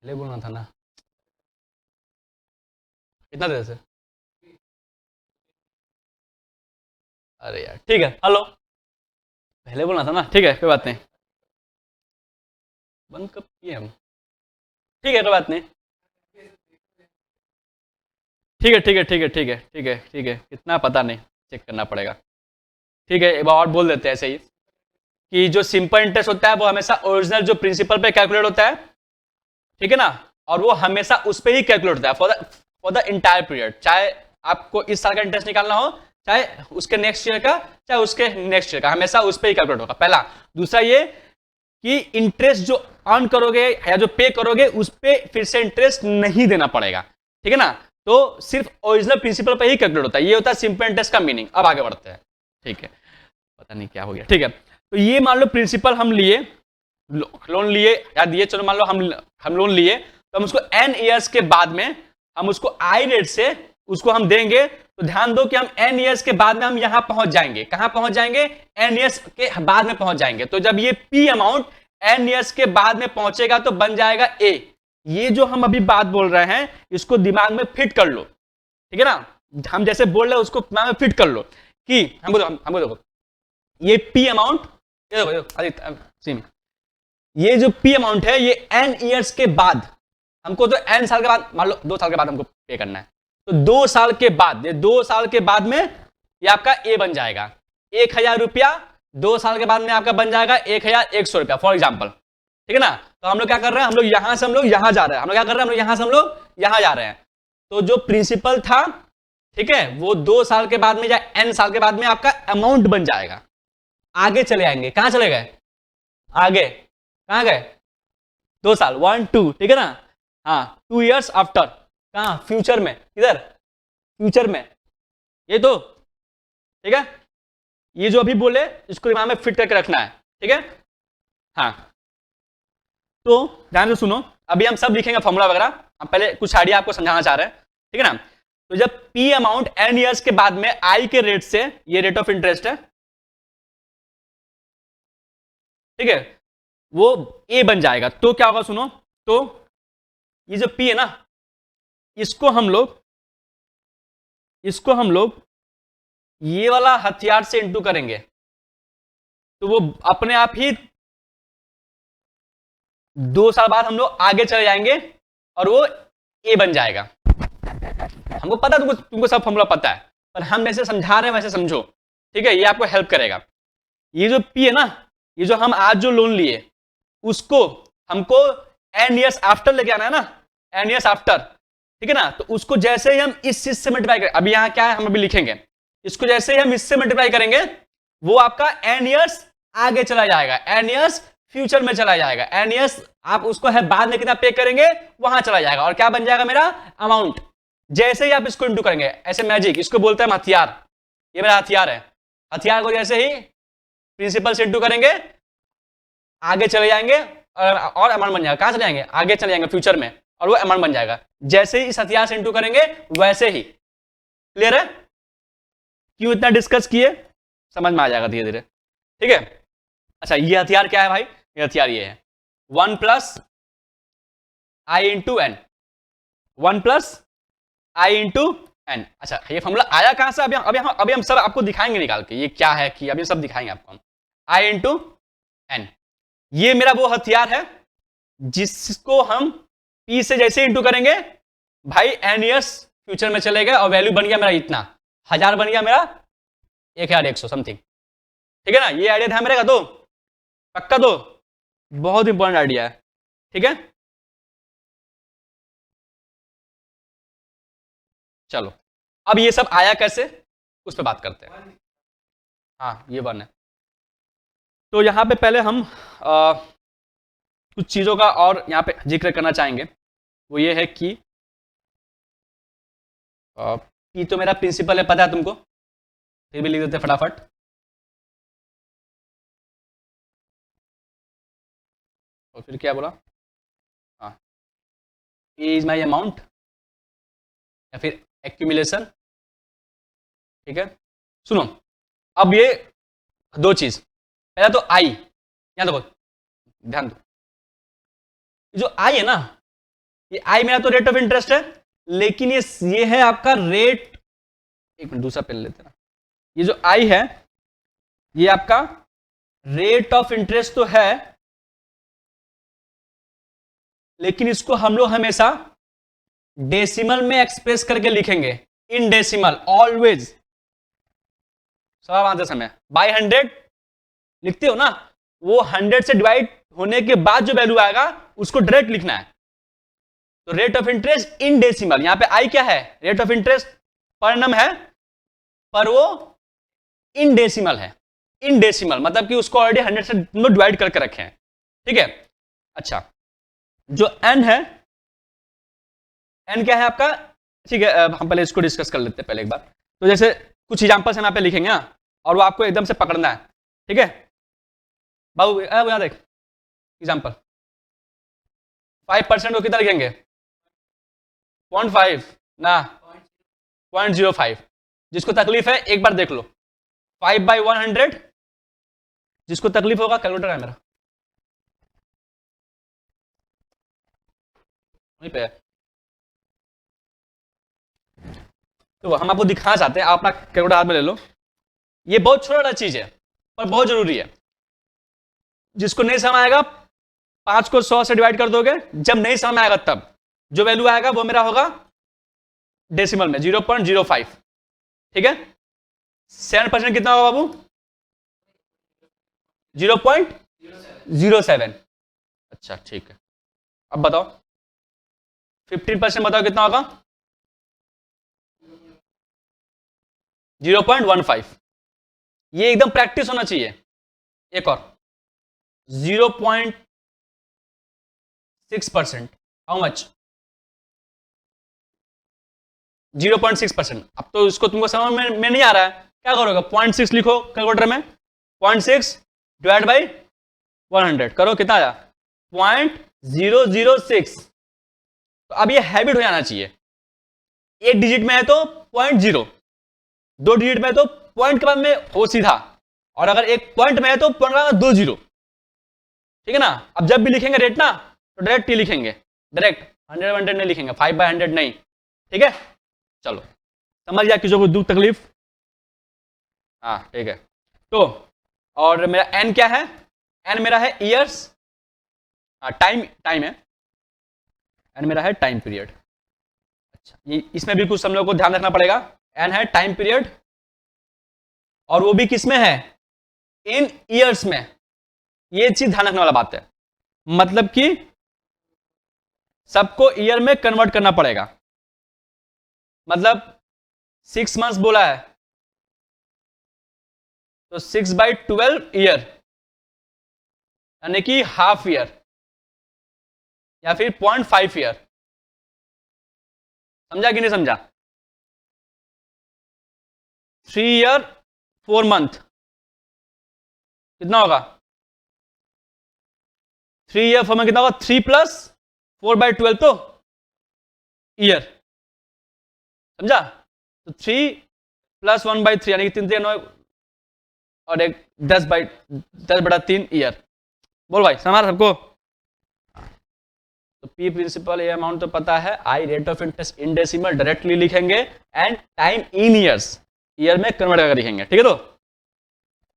पहले बोलना था ना, कितना देर से? अरे यार ठीक है, हेलो, पहले बोलना था ना, ठीक है कोई बात नहीं। बंद कब किए हम? ठीक है कोई बात नहीं। ठीक है ठीक है ठीक है ठीक है ठीक है ठीक है, कितना पता नहीं, चेक करना पड़ेगा। ठीक है, एक बार और बोल देते हैं ऐसे ही, कि जो सिंपल इंटरेस्ट होता है वो हमेशा ओरिजिनल जो प्रिंसिपल पे कैलकुलेट होता है, ठीक है ना, और वो हमेशा उस पे ही कैलकुलेट होता है फॉर द इंटायर पीरियड, चाहे आपको इस साल का इंटरेस्ट निकालना हो, चाहे उसके नेक्स्ट ईयर का, चाहे उसके नेक्स्ट ईयर का, हमेशा उस पे ही कैलकुलेट होगा, पहला। दूसरा ये कि इंटरेस्ट जो अर्न करोगे या जो पे करोगे उस पे फिर से इंटरेस्ट नहीं देना पड़ेगा, ठीक है ना, तो सिर्फ ओरिजिनल प्रिंसिपल पे ही कैलकुलेट होता है, ये होता है सिंपल इंटरेस्ट का मीनिंग। अब आगे बढ़ते हैं, ठीक है, पता नहीं क्या हो गया, ठीक है। तो ये मान लो प्रिंसिपल हम लिए, लोन लिए या दिए, चलो मान लो हम लोन लिए, तो हम उसको n ईयर्स के बाद में हम उसको आई रेट से उसको हम देंगे, तो ध्यान दो कि हम n ईयर्स के बाद में हम यहां पहुंच जाएंगे, कहां पहुंच जाएंगे? n ईयर्स के बाद में पहुंच जाएंगे। तो जब ये p अमाउंट n ईयर्स के बाद में पहुंचेगा तो बन जाएगा a। ये जो हम अभी बात बोल रहे हैं इसको दिमाग में फिट कर लो, ठीक है ना, हम जैसे बोल रहे हैं उसको दिमाग में फिट कर लो कि हमको देखो ये p अमाउंट, ये देखो आदित्य, ये जो p अमाउंट है ये n ईयर्स के बाद, हमको तो n साल के बाद, मान लो 2 साल के बाद हमको पे करना है, तो 2 साल के बाद, ये 2 साल के बाद में ये आपका a बन जाएगा 1000 रुपया, 2 साल के बाद में आपका बन जाएगा 1100 रुपया फॉर एग्जाम्पल, ठीक है ना। तो हम लोग क्या कर रहे हैं, हम लोग यहां से हम लोग यहां जा रहे हैं, हम लोग क्या कर रहे हैं, हम लोग यहां से हम लोग यहां जा रहे हैं। तो जो प्रिंसिपल था, ठीक है, वो 2 साल के बाद में या n साल के बाद में आपका अमाउंट बन जाएगा। आगे चले आएंगे, कहां चले गए? आगे कहां गए? 2 साल, 1 2, ठीक है ना, हाँ 2 इयर्स आफ्टर, कहां? फ्यूचर में, किधर? फ्यूचर में, ये तो ठीक है। ये जो अभी बोले इसको दिमाग में फिट करके रखना है, ठीक है। हाँ, तो ध्यान से सुनो, अभी हम सब लिखेंगे फॉर्मूला वगैरह, हम पहले कुछ आइडिया आपको समझाना चाह रहे हैं, ठीक है ना। तो जब p अमाउंट n ईयर्स के बाद में i के रेट से, ये रेट ऑफ इंटरेस्ट है, ठीक है, वो a बन जाएगा। तो क्या होगा सुनो, तो ये जो p है ना, इसको हम लोग ये वाला हथियार से इंटू करेंगे, तो वो अपने आप ही 2 साल बाद हम लोग आगे चले जाएंगे और वो a बन जाएगा। हमको पता, तुमको सब फॉर्मूला पता है, पर हम जैसे समझा रहे हैं वैसे समझो, ठीक है, ये आपको हेल्प करेगा। ये जो p है ना, ये जो हम आज जो लोन लिए उसको हमको n ईयर्स आफ्टर लेके आना है ना, n ईयर्स आफ्टर, ठीक है ना। तो उसको जैसे ही हम इस चीज से मल्टीप्लाई करें, अभी यहां क्या है हम अभी लिखेंगे, इसको जैसे ही हम इससे मल्टीप्लाई करेंगे वो आपका n ईयर्स आगे चला जाएगा, n ईयर्स फ्यूचर में चला जाएगा, n ईयर्स आप उसको है बाद में कितना पे करेंगे वहां चला जाएगा, और क्या बन जाएगा मेरा अमाउंट। जैसे ही आप इसको इंटू करेंगे, ऐसे मैजिक, इसको बोलते हैं हथियार, ये मेरा हथियार है, हथियार को जैसे ही प्रिंसिपल से इंटू करेंगे आगे चले जाएंगे और अमाउंट बन जाएगा, कहां चले जाएंगे? आगे चले जाएंगे फ्यूचर में, और वो अमाउंट बन जाएगा। जैसे ही इस हथियार से इंटू करेंगे वैसे ही, क्लियर है? क्यों इतना डिस्कस किए, समझ में आ जाएगा धीरे धीरे, ठीक है। अच्छा, ये हथियार क्या है भाई? ये हथियार ये है 1 प्लस आई इंटू एन, 1 प्लस आई इंटू एन। अच्छा, ये फॉर्मूला आया कहां से? अभी हम सब आपको दिखाएंगे निकाल के ये क्या है, कि अभी सब दिखाएंगे आपको हम। आई इंटू एन, ये मेरा वो हथियार है जिसको हम p से जैसे इंटू करेंगे भाई n ईयर्स फ्यूचर में चले गए और वैल्यू बन गया मेरा इतना, 1000 बन गया मेरा 1100 समथिंग, ठीक है ना। ये आइडिया ध्यान में रहेगा तो पक्का, तो बहुत इंपॉर्टेंट आइडिया है, ठीक है। चलो, अब ये सब आया कैसे उस पर बात करते हैं। हाँ, ये 1 है। तो यहां पे पहले हम कुछ चीजों का और यहाँ पे जिक्र करना चाहेंगे, वो ये है कि p तो मेरा प्रिंसिपल है, पता है तुमको, फिर भी लिख देते फटाफट। और फिर क्या बोला? हाँ, p इज माई अमाउंट या फिर एक्यूमुलेशन, ठीक है। सुनो, अब ये 2 चीज, पहला तो i, यहां देखो, ध्यान दो, जो i है ना, ये आई मेरा तो रेट ऑफ इंटरेस्ट है, लेकिन ये है आपका रेट, एक मिनट दूसरा पेन लेते हैं। ये जो आई है ये आपका रेट ऑफ इंटरेस्ट तो है, लेकिन इसको हम लोग हमेशा डेसिमल में एक्सप्रेस करके लिखेंगे, इन डेसिमल ऑलवेज। सवाल आते समय बाय 100 लिखते हो ना, वो 100 से डिवाइड होने के बाद जो वैल्यू आएगा उसको डायरेक्ट लिखना है। तो rate of interest in decimal, यहां पे आई क्या है, रेट ऑफ इंटरेस्ट पर नम है, पर वो इन डेसिमल है। इन डेसिमल मतलब कि उसको ऑलरेडी 100 से डिवाइड करके रखे हैं, ठीक है। अच्छा, जो एन है, एन क्या है आपका, ठीक है, हम पहले इसको डिस्कस कर लेते हैं पहले एक बार। तो जैसे कुछ एग्जांपल्स हम यहाँ पे लिखेंगे ना, और वो आपको एकदम से पकड़ना है, ठीक है। बाबू यहाँ देख एग्जांपल, 5% को कितना लिखेंगे, 0.5 ना 0.05। जिसको तकलीफ है एक बार देख लो, 5/100, जिसको तकलीफ होगा कैलकुलेटर है मेरा वहीं पे है। तो हम आपको दिखाना चाहते हैं, आप अपना कैलकुलेटर हाथ में ले लो। ये बहुत छोटा चीज है पर बहुत जरूरी है। जिसको नहीं समझ आएगा 5 को 100 से डिवाइड कर दोगे, जब नहीं समझ आएगा तब जो वैल्यू आएगा वो मेरा होगा डेसिमल में 0.05, ठीक है। 7% कितना होगा बाबू, 0.07। अच्छा ठीक है, अब बताओ 15% बताओ कितना होगा, 0.15। ये एकदम प्रैक्टिस होना चाहिए। एक और 0.6%, हाउ मच, 0.6%। अब तो इसको तुमको समझ में नहीं आ रहा है, क्या करोगे, 0.6 लिखो कैलकुलेटर में, 0.6 डिवाइड बाई 100 करो, कितना आया 0.006। तो अब ये हैबिट हो जाना चाहिए, एक डिजिट में है तो 0.0, 2 डिजिट में तो पॉइंट के बाद में हो सीधा, और अगर एक पॉइंट में है तो पॉइंट का 2 0, ठीक है ना। अब जब भी लिखेंगे रेट ना तो डायरेक्ट टी लिखेंगे, डायरेक्ट 100 नहीं लिखेंगे, 5/100 नहीं, ठीक है। चलो समझ गया किसी को दुख तकलीफ, हाँ ठीक है। तो और मेरा एन क्या है, एन मेरा है ईयर्स, टाइम है, एन मेरा है टाइम पीरियड। अच्छा, ये इसमें भी कुछ हम लोग को ध्यान रखना पड़ेगा। एन है टाइम पीरियड, और वो भी किस में है, इन ईयर्स में। ये चीज ध्यान रखने वाला बात है, मतलब कि सबको ईयर में कन्वर्ट करना पड़ेगा। मतलब 6 मंथ्स बोला है तो 6/12 ईयर, यानी कि हाफ ईयर या फिर 0.5 ईयर। समझा कि नहीं समझा, 3 ईयर 4 मंथ कितना होगा, 3 ईयर 4 मंथ कितना होगा, 3 + 4/12 तो ईयर, समझा। तो 3 + 1/3 यानी कि 3 3 9 और एक 10/3 ईयर। बोल भाई समझ सबको। तो पी प्रिंसिपल ये अमाउंट तो पता है, I rate of interest in decimal directly लिखेंगे, and time in years, year में कन्वर्ट करके लिखेंगे, ठीक है।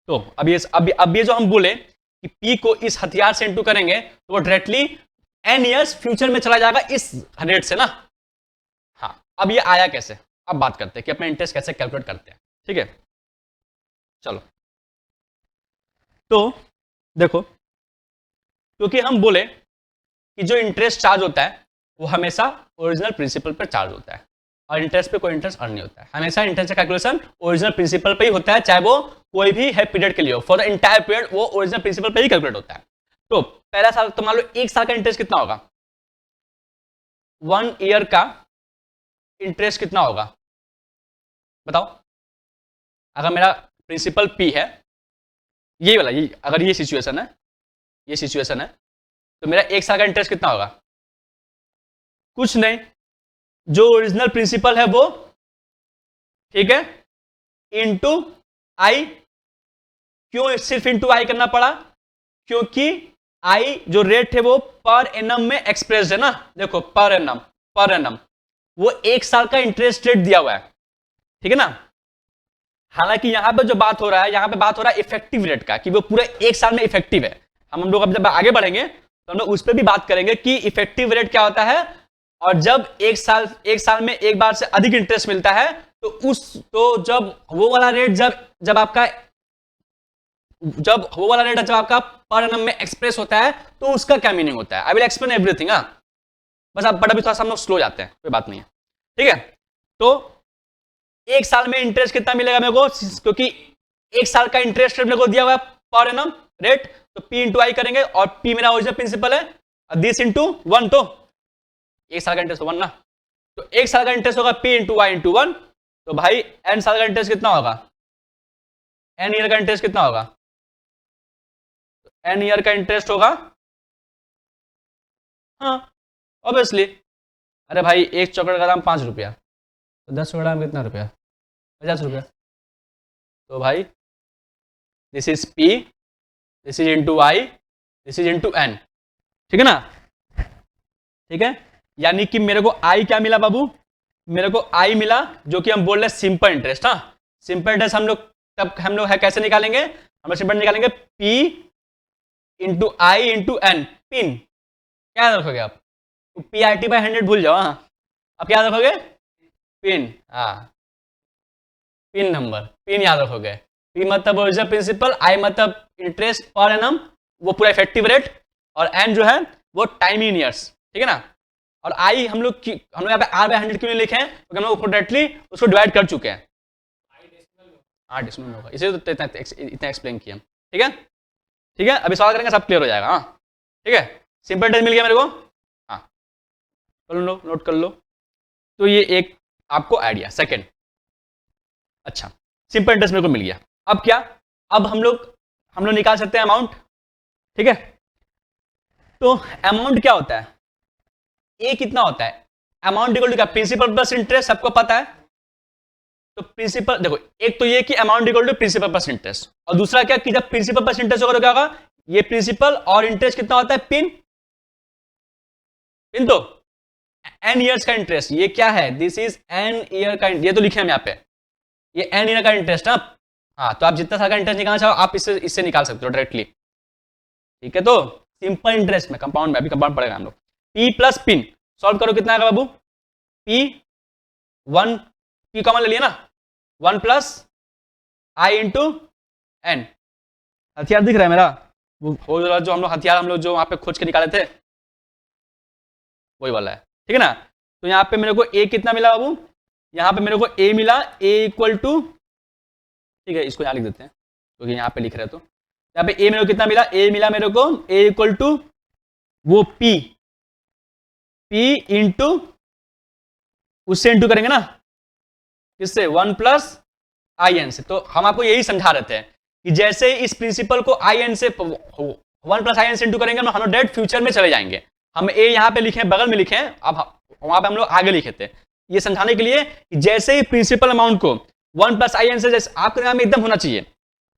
तो अब ये जो हम बोले कि पी को इस हथियार से इंटू करेंगे तो वो डायरेक्टली एन ईयर्स फ्यूचर में चला जाएगा इस रेट से ना। हाँ, अब ये आया कैसे, अब बात करते हैं कि अपना इंटरेस्ट कैसे कैलकुलेट करते हैं, ठीक है। चलो तो देखो, क्योंकि हम बोले कि जो इंटरेस्ट चार्ज होता है वो हमेशा ओरिजिनल प्रिंसिपल पर चार्ज होता है, और इंटरेस्ट पे कोई इंटरेस्ट अर्न नहीं होता है। हमेशा इंटरेस्ट का कैलकुलेशन ओरिजिनल प्रिंसिपल पे ही होता है, चाहे वो कोई भी है पीरियड के लिए हो, फॉर द इंटायर पीरियड वो ओरिजिनल प्रिंसिपल पे ही कैलकुलेट होता है। तो पहला साल तो मान लो 1 साल का इंटरेस्ट कितना होगा, 1 ईयर का इंटरेस्ट कितना होगा बताओ। अगर मेरा प्रिंसिपल पी है, ये वाला, ये अगर ये सिचुएशन है, तो मेरा 1 साल का इंटरेस्ट कितना होगा, कुछ नहीं, जो ओरिजिनल प्रिंसिपल है वो, ठीक है, इंटू आई। क्यों सिर्फ इंटू आई करना पड़ा, क्योंकि आई जो रेट है वो पर एनम में एक्सप्रेस है ना, देखो पर एनम वो 1 साल का इंटरेस्ट रेट दिया हुआ है, ठीक है ना। हालांकि यहां पे जो बात हो रहा है, यहां पे बात हो रहा है इफेक्टिव रेट का, कि वो पूरे 1 साल में इफेक्टिव है। हम लोग अब जब आगे बढ़ेंगे तो हम लोग उस पर भी बात करेंगे कि इफेक्टिव रेट क्या होता है, और जब 1 साल में एक बार से अधिक इंटरेस्ट मिलता है तो जब वो वाला रेट जब आपका पर एनम में एक्सप्रेस होता है तो उसका क्या मीनिंग होता है। I will explain everything. बस आप बड़ा भी थोड़ा सा हम लोग स्लो जाते हैं, कोई बात नहीं है, ठीक है। तो 1 साल में इंटरेस्ट कितना मिलेगा मेरे को, क्योंकि 1 साल का इंटरेस्ट रेट मेरे को दिया हुआ है पर एनम रेट, तो P इंटू आई करेंगे, और P मेरा ओरिजिनल प्रिंसिपल है, दिस इंटू 1, तो 1 साल का इंटरेस्ट 1 ना, तो 1 साल का इंटरेस्ट होगा P इंटू वाई इंटू 1, तो भाई n साल का इंटरेस्ट कितना होगा, n ईयर का इंटरेस्ट कितना होगा, n ईयर का इंटरेस्ट होगा, हाँ ऑब्वियसली। अरे भाई 1 चौकड़ का दाम 5 रुपया, तो 10 चौकड़ में कितना रुपया, 50 रुपया, तो भाई this is P, this is into I, this is into n, ठीक है ना, ठीक है। यानी कि मेरे को I क्या मिला बाबू, मेरे को I मिला जो कि हम बोल रहे हैं सिंपल इंटरेस्ट। हाँ, सिंपल इंटरेस्ट हम लोग है कैसे निकालेंगे, हम लोग सिंपल निकालेंगे P इंटू आई इंटू एन, पिन, क्या याद रखोगे आप, PRT/100 भूल जाओ। हाँ, अब क्या याद रखोगे, पिन, हाँ पिन नंबर, पिन याद रखोगे। P मतलब ओरिजिनल प्रिंसिपल, I मतलब इंटरेस्ट पर एनम, वो पूरा इफेक्टिव रेट, और N जो है वो टाइम इन ईयर्स, ठीक है ना। और I हम लोग यहाँ पे R/100 क्यों नहीं लिखे हैं, क्योंकि हम लोग डायरेक्टली उसको डिवाइड कर चुके हैं। हाँ डेसिमल होगा, इसे तो इतना एक्सप्लेन किया, ठीक है, ठीक है। अभी सवाल करेंगे सब क्लियर हो जाएगा। हाँ ठीक है, सिंपल इंटरेस्ट मिल गया मेरे को, हाँ कर लो, नोट कर लो। तो ये एक आपको आइडिया। सेकेंड, अच्छा सिंपल इंटरेस्ट मेरे को मिल गया, अब क्या, अब हम लोग निकाल सकते हैं अमाउंट, ठीक है। तो अमाउंट क्या होता है, ए कितना होता है, अमाउंट इक्वल टू क्या, प्रिंसिपल प्लस इंटरेस्ट, सबको पता है। तो प्रिंसिपल देखो, एक तो ये कि amount equal to principal plus interest, और दूसरा क्या कि जब प्रिंसिपल प्लस इंटरेस्ट होगा तो क्या होगा, ये प्रिंसिपल और इंटरेस्ट कितना होता है, पिन, तो n ईयर्स का इंटरेस्ट, ये क्या है, दिस इज n ईयर का, ये तो लिखे हम यहाँ पे, ये n ईयर का इंटरेस्ट। हाँ, तो आप जितना साल का इंटरेस्ट निकालना चाहो आप इससे निकाल सकते हो डायरेक्टली, ठीक है। तो सिंपल इंटरेस्ट में कंपाउंड में, अभी कंपाउंड पड़ेगा हम लोग, P प्लस पिन, सॉल्व करो कितना आएगा बाबू, P कॉमन ले लिया ना, 1 प्लस आई इंटू एन, हथियार दिख रहा है मेरा, वो जो हम लोग जो वहां पे खोज के निकाले थे वही वाला है, ठीक है ना। तो यहाँ पे मेरे को A कितना मिला बाबू, यहाँ पे मेरे को A मिला, A इक्वल टू, ठीक है इसको यहाँ लिख देते हैं क्योंकि यहाँ पे लिख रहे हैं, तो यहाँ पे A मेरे को कितना मिला, A मिला मेरे को A इक्वल टू वो P इंटू, उससे इंटू करेंगे ना, किससे, 1 प्लस आई एन से। तो हम आपको यही समझा रहे थे कि जैसे इस प्रिंसिपल को आई एन से 1 प्लस आई एन से इंटू करेंगे, हम डायरेक्ट फ्यूचर में चले जाएंगे। हम ए यहाँ पे लिखे, बगल में लिखे, अब वहां पे हम लोग आगे लिखे थे, ये समझाने के लिए कि जैसे ही प्रिंसिपल अमाउंट को 1 प्लस आई एन से, जैसे आपके नाम में एकदम होना चाहिए,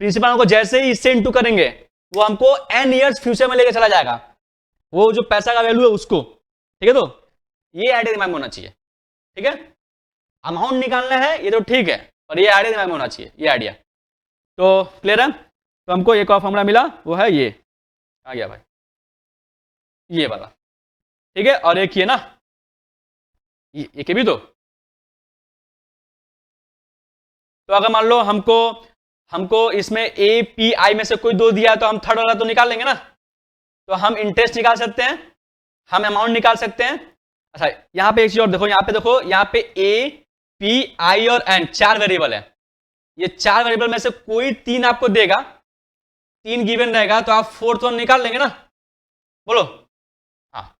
प्रिंसिपल अमाउंट को जैसे ही इससे इंटू करेंगे वो हमको n ईयर्स फ्यूचर में लेके चला जाएगा, वो जो पैसा का वैल्यू है उसको, ठीक है। तो ये आइडिया दिमाग में होना चाहिए, ठीक है। अमाउंट निकालना है ये तो ठीक है, पर ये आइडिया दिमाग में होना चाहिए, ये आइडिया। तो क्लियर है, तो हमको एक और फॉर्मूला मिला, वो है ये आ गया भाई, ये वाला, ठीक है। और एक ये ना, ये के भी तो अगर मान लो हमको इसमें ए पी आई में से कोई दो दिया तो हम थर्ड वाला तो निकाल लेंगे ना, तो हम इंटरेस्ट निकाल सकते हैं, हम अमाउंट निकाल सकते हैं। अच्छा यहाँ पे एक चीज और देखो, यहाँ पे ए पी आई और एन 4 वेरिएबल है, ये 4 वेरिएबल में से कोई 3 आपको देगा, 3 गिवन रहेगा, तो आप 4th वन निकाल लेंगे ना, बोलो। हाँ,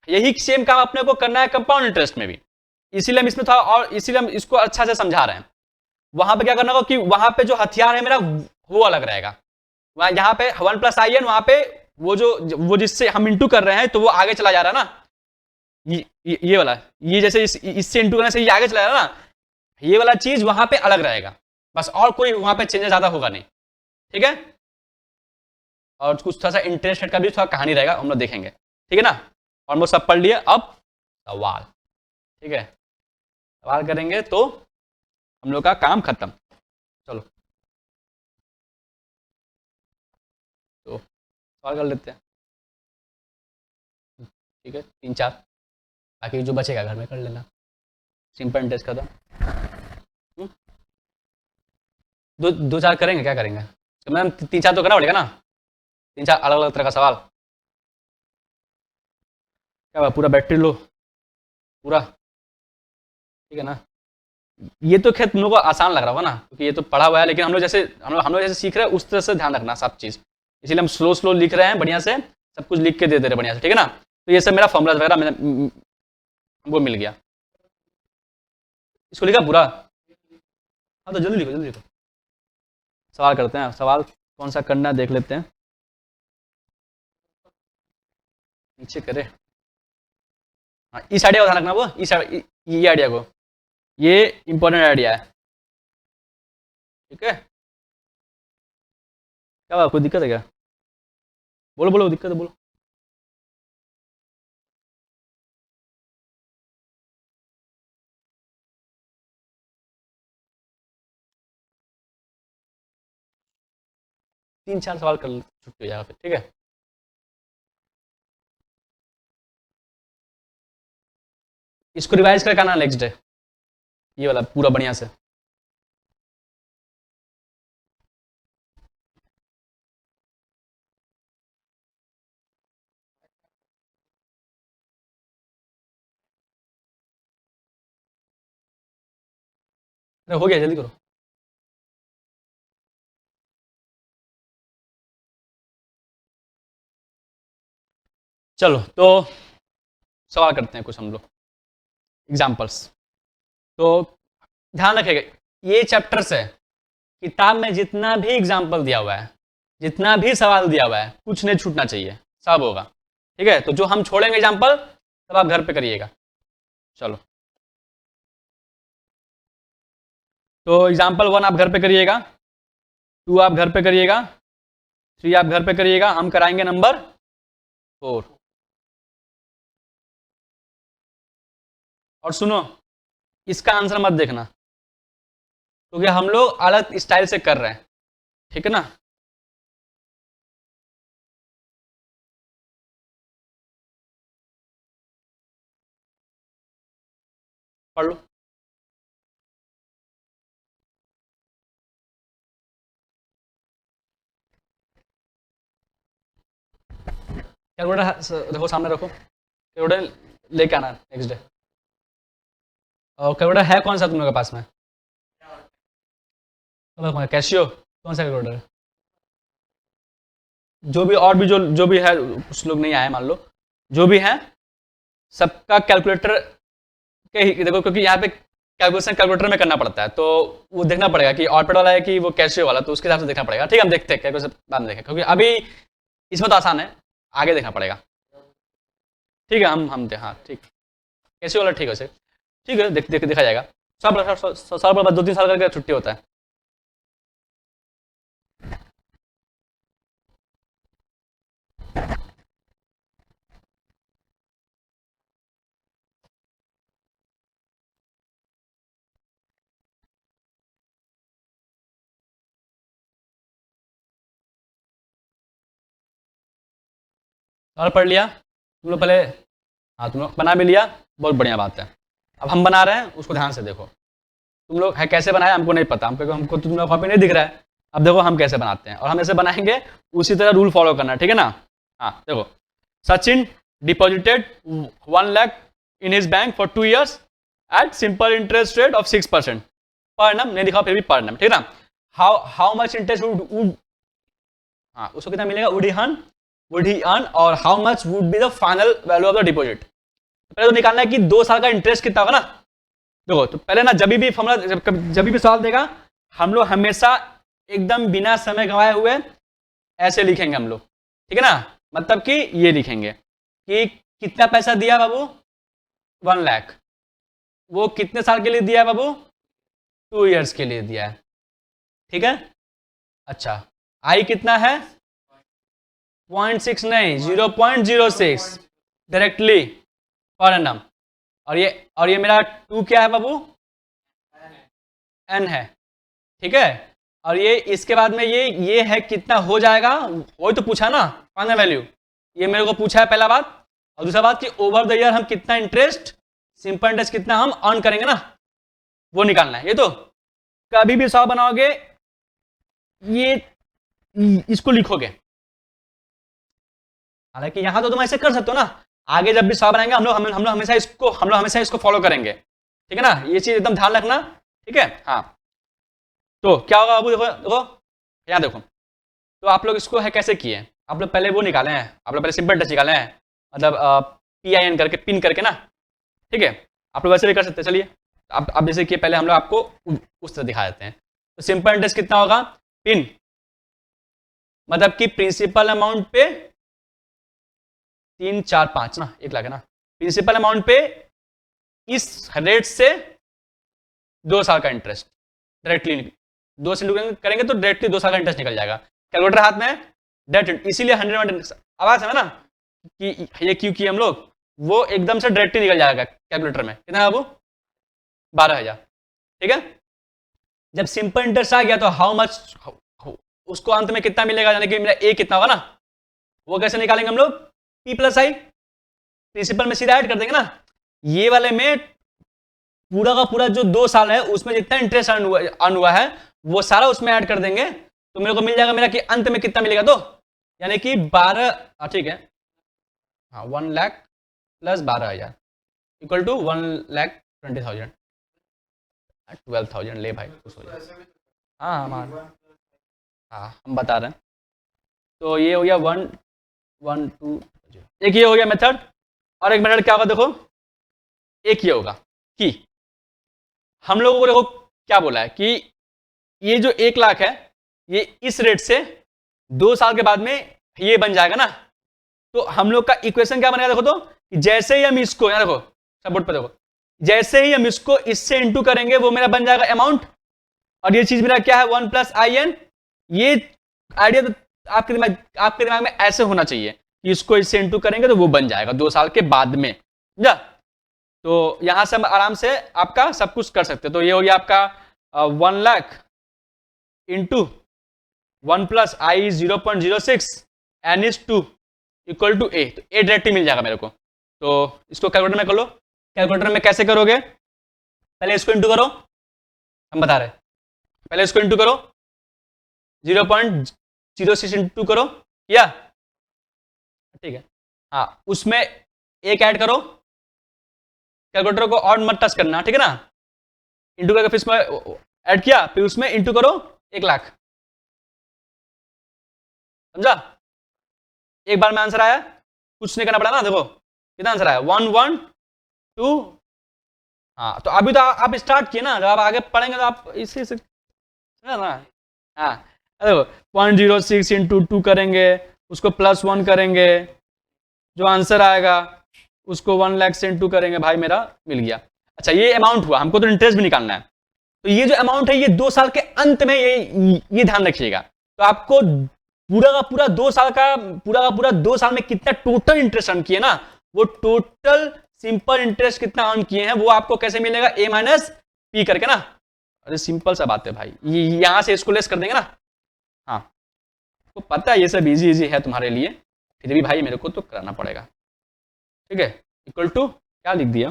यही सेम काम अपने को करना है कंपाउंड इंटरेस्ट में भी, इसीलिए हम इसमें था, और इसीलिए हम इसको अच्छा से समझा रहे हैं। वहां पे क्या करना होगा कि वहां पे जो हथियार है मेरा वो अलग रहेगा, वहां यहाँ पे 1 प्लस आई एन, वहां पे वो जिससे हम इंटू कर रहे हैं तो वो आगे चला जा रहा है ना, ये वाला, ये जैसे इससे इंटू करने से ये आगे चला जा रहा है ना, ये वाला चीज वहां पे अलग रहेगा, बस और कोई वहां पे चेंजेस ज्यादा होगा नहीं, ठीक है। और कुछ थोड़ा सा इंटरेस्ट रेट का भी थोड़ा कहानी रहेगा, हम लोग देखेंगे, ठीक है ना। ऑलमोस्ट सब पढ़ लिए, अब सवाल, ठीक है, सवाल करेंगे तो हम लोग का काम खत्म। चलो तो सवाल कर लेते हैं, ठीक है, 3-4, बाकी जो बचेगा घर में कर लेना, सिंपल इंटरेस्ट खत्म। हम्म? दो दो चार करेंगे, क्या करेंगे तो मैम, 3-4 तो करना पड़ेगा ना, 3-4 अलग अलग तरह का सवाल। क्या पूरा बैटरी लो पूरा, ठीक है ना। ये तो खैर तुम लोग को आसान लग रहा होगा ना, क्योंकि ये तो पढ़ा हुआ है, लेकिन हम लोग जैसे सीख रहे हैं उस तरह से ध्यान रखना सब चीज़, इसीलिए हम स्लो स्लो लिख रहे हैं, बढ़िया से सब कुछ लिख के दे दे रहे बढ़िया से, ठीक है ना। तो ये सब मेरा फॉर्मूला वगैरह हमको मिल गया, इसको लिखा पूरा। हाँ तो जल्दी लिखो जल्दी लिखो, सवाल करते हैं, सवाल कौन सा करना है देख लेते हैं, नीचे करे। हाँ इस आइडिया को ध्यान रखना, वो ये आइडिया को, ये इंपॉर्टेंट आइडिया है, ठीक है। क्या बात, कोई दिक्कत है क्या, बोलो बोलो, दिक्कत है बोलो। तीन चार सवाल कर छुट्टी हो जाएगा फिर, ठीक है। इसको रिवाइज करके आना नेक्स्ट डे, ये वाला पूरा बढ़िया से। अरे हो गया, जल्दी करो। चलो तो सवाल करते हैं कुछ हम लोग, एग्जाम्पल्स। तो ध्यान रखिएगा, ये चैप्टर से किताब में जितना भी एग्जाम्पल दिया हुआ है, जितना भी सवाल दिया हुआ है, कुछ नहीं छूटना चाहिए, सब होगा, ठीक है। तो जो हम छोड़ेंगे एग्जाम्पल, सब आप घर पे करिएगा। चलो तो एग्जाम्पल 1 आप घर पे करिएगा, 2 आप घर पे करिएगा, 3 आप घर पे करिएगा, हम कराएंगे नंबर 4। और सुनो, इसका आंसर मत देखना, क्योंकि हम लोग अलग स्टाइल से कर रहे हैं, ठीक है ना। पढ़ लो, कैलकुलेटर देखो, सामने रखो, कैलकुलेटर लेके आना नेक्स्ट डे। और कैलकुलेटर है कौन सा तुम लोग के पास में, कैशियो, कौन सा कैलकुलेटर है। जो भी और भी जो भी है, कुछ लोग नहीं आए मान लो, जो भी है सबका कैलकुलेटर के ही देखो, क्योंकि यहाँ पे कैलकुलेशन कैलकुलेटर में करना पड़ता है, तो वो देखना पड़ेगा कि ऑटोपेड वाला है कि वो कैशियो वाला, तो उसके हिसाब से देखना पड़ेगा, ठीक है। हम देखते हैं कैलकुलेशन बाद में देखें, क्योंकि अभी इसमें तो आसान है, आगे देखना पड़ेगा, ठीक है। हम हाँ ठीक, कैशियो वाला ठीक है, ठीक है, देखा जाएगा। साल बाद 2-3 साल करके छुट्टी होता है। सवाल पढ़ लिया तुम लोग पहले, हाँ तुम लोग बना भी लिया, बहुत बढ़िया बात है। अब हम बना रहे हैं, उसको ध्यान से देखो। तुम लोग है कैसे बनाए हमको नहीं पता, हमको तुम लोग कॉपी नहीं दिख रहा है। अब देखो हम कैसे बनाते हैं, और हम ऐसे बनाएंगे, उसी तरह रूल फॉलो करना, ठीक है ना। हाँ देखो, Sachin deposited 1 lakh in his bank for 2 years at simple interest rate of 6% per नम, नहीं दिखा फिर भी पर नम, ठीक है ना। हाउ मच इंटरेस्ट वुड, हाँ उसको कितना मिलेगा, वुड ही अर्न, और how much would be the final value of the deposit. पहले तो निकालना है कि 2 साल का इंटरेस्ट कितना होगा ना। देखो तो पहले ना, जब भी फॉर्मूला, जब भी सवाल देगा, हम लोग हमेशा एकदम बिना समय गंवाए हुए ऐसे लिखेंगे हम लोग, ठीक है ना। मतलब कि ये लिखेंगे कि कितना पैसा दिया बाबू, 1 लाख, वो कितने साल के लिए दिया बाबू, 2 years के लिए दिया है, ठीक है। अच्छा आई कितना है, 0.6 नहीं, 0.06 डायरेक्टली पर एनम। और ये मेरा 2 क्या है बाबू, n है, ठीक है। और ये इसके बाद में ये है कितना हो जाएगा, वही तो पूछा ना फाइनल वैल्यू, ये मेरे को पूछा है पहला बात। और दूसरा बात कि ओवर द ईयर हम कितना इंटरेस्ट, सिंपल इंटरेस्ट कितना हम अर्न करेंगे ना, वो निकालना है। ये तो कभी भी 100 बनाओगे ये इसको लिखोगे, हालांकि यहां तो तुम ऐसे कर सकते हो ना, आगे जब भी 100 बनाएंगे हम लोग हमेशा इसको फॉलो करेंगे, ठीक है ना, ये चीज एकदम ध्यान रखना, ठीक है। हाँ, तो क्या होगा बाबू, देखो देखो यहाँ देखो, तो आप लोग इसको है कैसे किए, आप लोग पहले वो निकाले हैं, आप लोग पहले सिंपल इंटरेस्ट निकाले हैं, मतलब PIN करके, पिन करके ना, ठीक है। आप लोग वैसे भी कर सकते हैं, चलिए आप जैसे कि पहले हम लोग आपको उस तरह दिखा देते हैं। तो सिंपल इंटरेस्ट कितना होगा, पिन मतलब कि प्रिंसिपल अमाउंट पे 3 4 5 ना, 1 लाख है ना, प्रिंसिपल अमाउंट पे इस रेट से 2 साल का इंटरेस्ट डायरेक्टली 2 से करेंगे तो डायरेक्टली 2 साल का इंटरेस्ट निकल जाएगा। कैलकुलेटर हाथ में डायरेक्ट, इसीलिए 100 आवाज है ना कि ये क्यों किए हम लोग, वो एकदम से डायरेक्टली निकल जाएगा कैलकुलेटर में। कितना बाबू, 12,000, ठीक है। जब सिंपल इंटरेस्ट आ गया तो हाउ मच, उसको अंत में कितना मिलेगा, यानी कि मेरा ए कितना होगा ना, वो कैसे निकालेंगे हम लोग, P प्लस आई, प्रिंसिपल में सीधा ऐड कर देंगे ना, ये वाले में पूरा का पूरा जो 2 साल है उसमें जितना इंटरेस्ट अर्न हुआ है वो सारा उसमें ऐड कर देंगे, तो मेरे को मिल जाएगा मेरा कि अंत में कितना मिलेगा, तो यानी कि 12, ठीक है, हाँ 1 लाख प्लस 12,000 इक्वल टू 1,20,000, 12,000 ले भाई, खुश हो जाए। हाँ हाँ हम बता रहे हैं। तो ये हो गया 1 1 2, एक ये हो गया मेथड, और एक मेथड क्या होगा देखो, एक ये होगा कि हम लोगों को देखो क्या बोला है कि ये जो 1 लाख है ये इस रेट से 2 साल के बाद में ये बन जाएगा ना, तो हम लोग का इक्वेशन क्या बनेगा देखो, तो जैसे ही हम इसको यहाँ देखो सब बोर्ड पे देखो, जैसे ही हम इसको इससे इंटू करेंगे वो मेरा बन जाएगा अमाउंट, और ये चीज मेरा क्या है 1 प्लस IN। ये आइडिया तो आपके दिमाग में ऐसे होना चाहिए कि इसको इससे इंटू करेंगे तो वो बन जाएगा 2 साल के बाद में, समझा। तो यहां से हम आराम से आपका सब कुछ कर सकते हैं। तो ये हो गया आपका 1 lakh into 1 plus I 0.06 N is 2 equal to A, तो ए डायरेक्टली मिल जाएगा मेरे को। तो इसको कैलकुलेटर में कर लो, कैलकुलेटर में कैसे करोगे, पहले इसको इंटू करो, हम बता रहे हैं, पहले इसको इंटू करो 0.06 इंटू करो, या ठीक है, हाँ उसमें एक ऐड करो, कैलकुलेटर को और मत टच करना, ठीक है ना, इंटू करके फिर इसमें ऐड किया, फिर उसमें इंटू करो 1 लाख, समझा। एक बार में आंसर आया, कुछ नहीं करना पड़ा ना, देखो कितना आंसर आया 1 1 2, हाँ तो अभी तो आप स्टार्ट किए ना, जब आप आगे पढ़ेंगे तो आप इसी से ना, हाँ देखो 0.06 इंटू 2 करेंगे, उसको +1 करेंगे, जो आंसर आएगा उसको 1 लाख से इंटू करेंगे, भाई मेरा मिल गया। अच्छा ये अमाउंट हुआ, हमको तो इंटरेस्ट भी निकालना है, तो ये जो अमाउंट है ये 2 साल के अंत में, ये ध्यान रखिएगा। तो आपको पूरा का पूरा 2 साल का पूरा 2 साल में कितना टोटल इंटरेस्ट अर्न किए ना, वो टोटल सिंपल इंटरेस्ट कितना अर्न किए हैं वो आपको कैसे मिलेगा, A माइनस P करके ना। अरे सिंपल सा बात है भाई, यहां से इसको लेस कर देंगे ना, हाँ तो पता है ये सब इजी है तुम्हारे लिए, फिर भी भाई मेरे को तो कराना पड़ेगा, ठीक है। इक्वल टू क्या लिख दिया,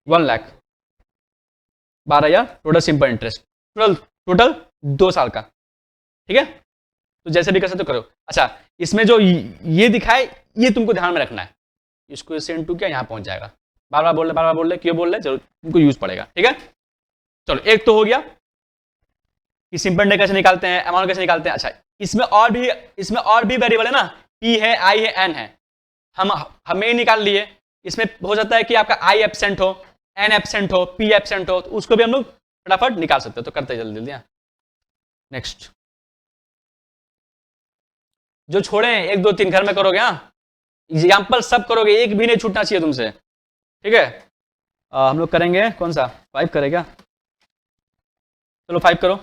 1 lakh 12,000 total simple interest, total 2 साल का, ठीक है। तो जैसे भी कर सकते हो करो। अच्छा इसमें जो ये दिखाए ये तुमको ध्यान में रखना है, इसको इससे इंटू किया यहाँ पहुंच जाएगा, बार बार बोल रहे क्यों बोल रहे, जरूर तुमको यूज पड़ेगा, ठीक है। चलो एक तो हो गया कि सिंपल इंटरेस्ट कैसे निकालते हैं, अमाउंट कैसे निकालते हैं। अच्छा इसमें और भी वेरिएबल है ना, P है, I है, N है, हमें ही निकाल लिए। इसमें हो सकता है कि आपका I एब्सेंट हो, N एब्सेंट हो, P एब्सेंट हो, तो उसको भी हम लोग फटाफट निकाल सकते हो, तो करते जल्दी जल्दी। नेक्स्ट जो छोड़े 1 2 3 घर में करोगे, हाँ एग्जाम्पल सब करोगे, एक भी नहीं छूटना चाहिए तुमसे, ठीक है। हम लोग करेंगे कौन सा 5 करेगा, चलो 5 करो।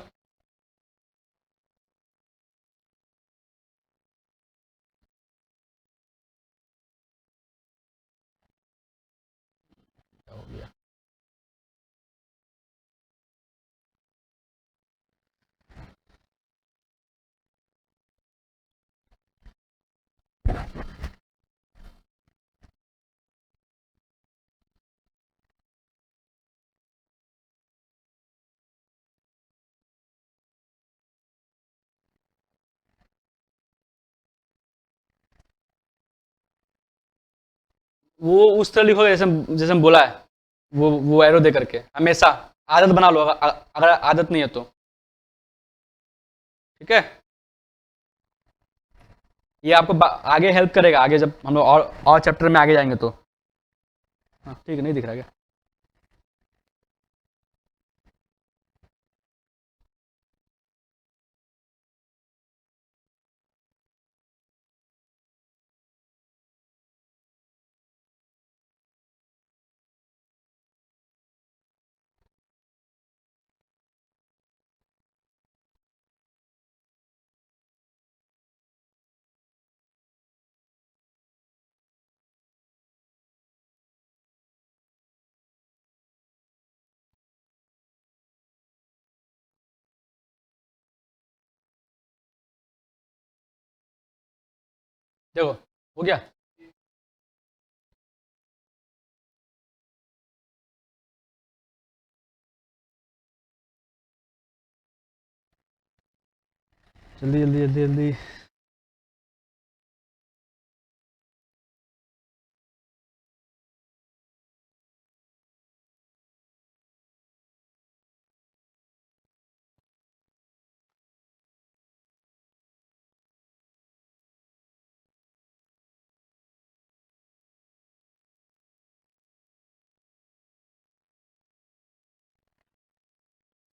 वो उस तरह लिखोगे जैसे जैसे हम बोला है, वो एरो दे करके हमेशा आदत बना लो, अगर आदत नहीं है तो। ठीक है, ये आपको आगे हेल्प करेगा, आगे जब हम लोग और चैप्टर में आगे जाएंगे तो। हाँ ठीक है, नहीं दिख रहा क्या? देखो हो गया। जल्दी जल्दी जल्दी जल्दी।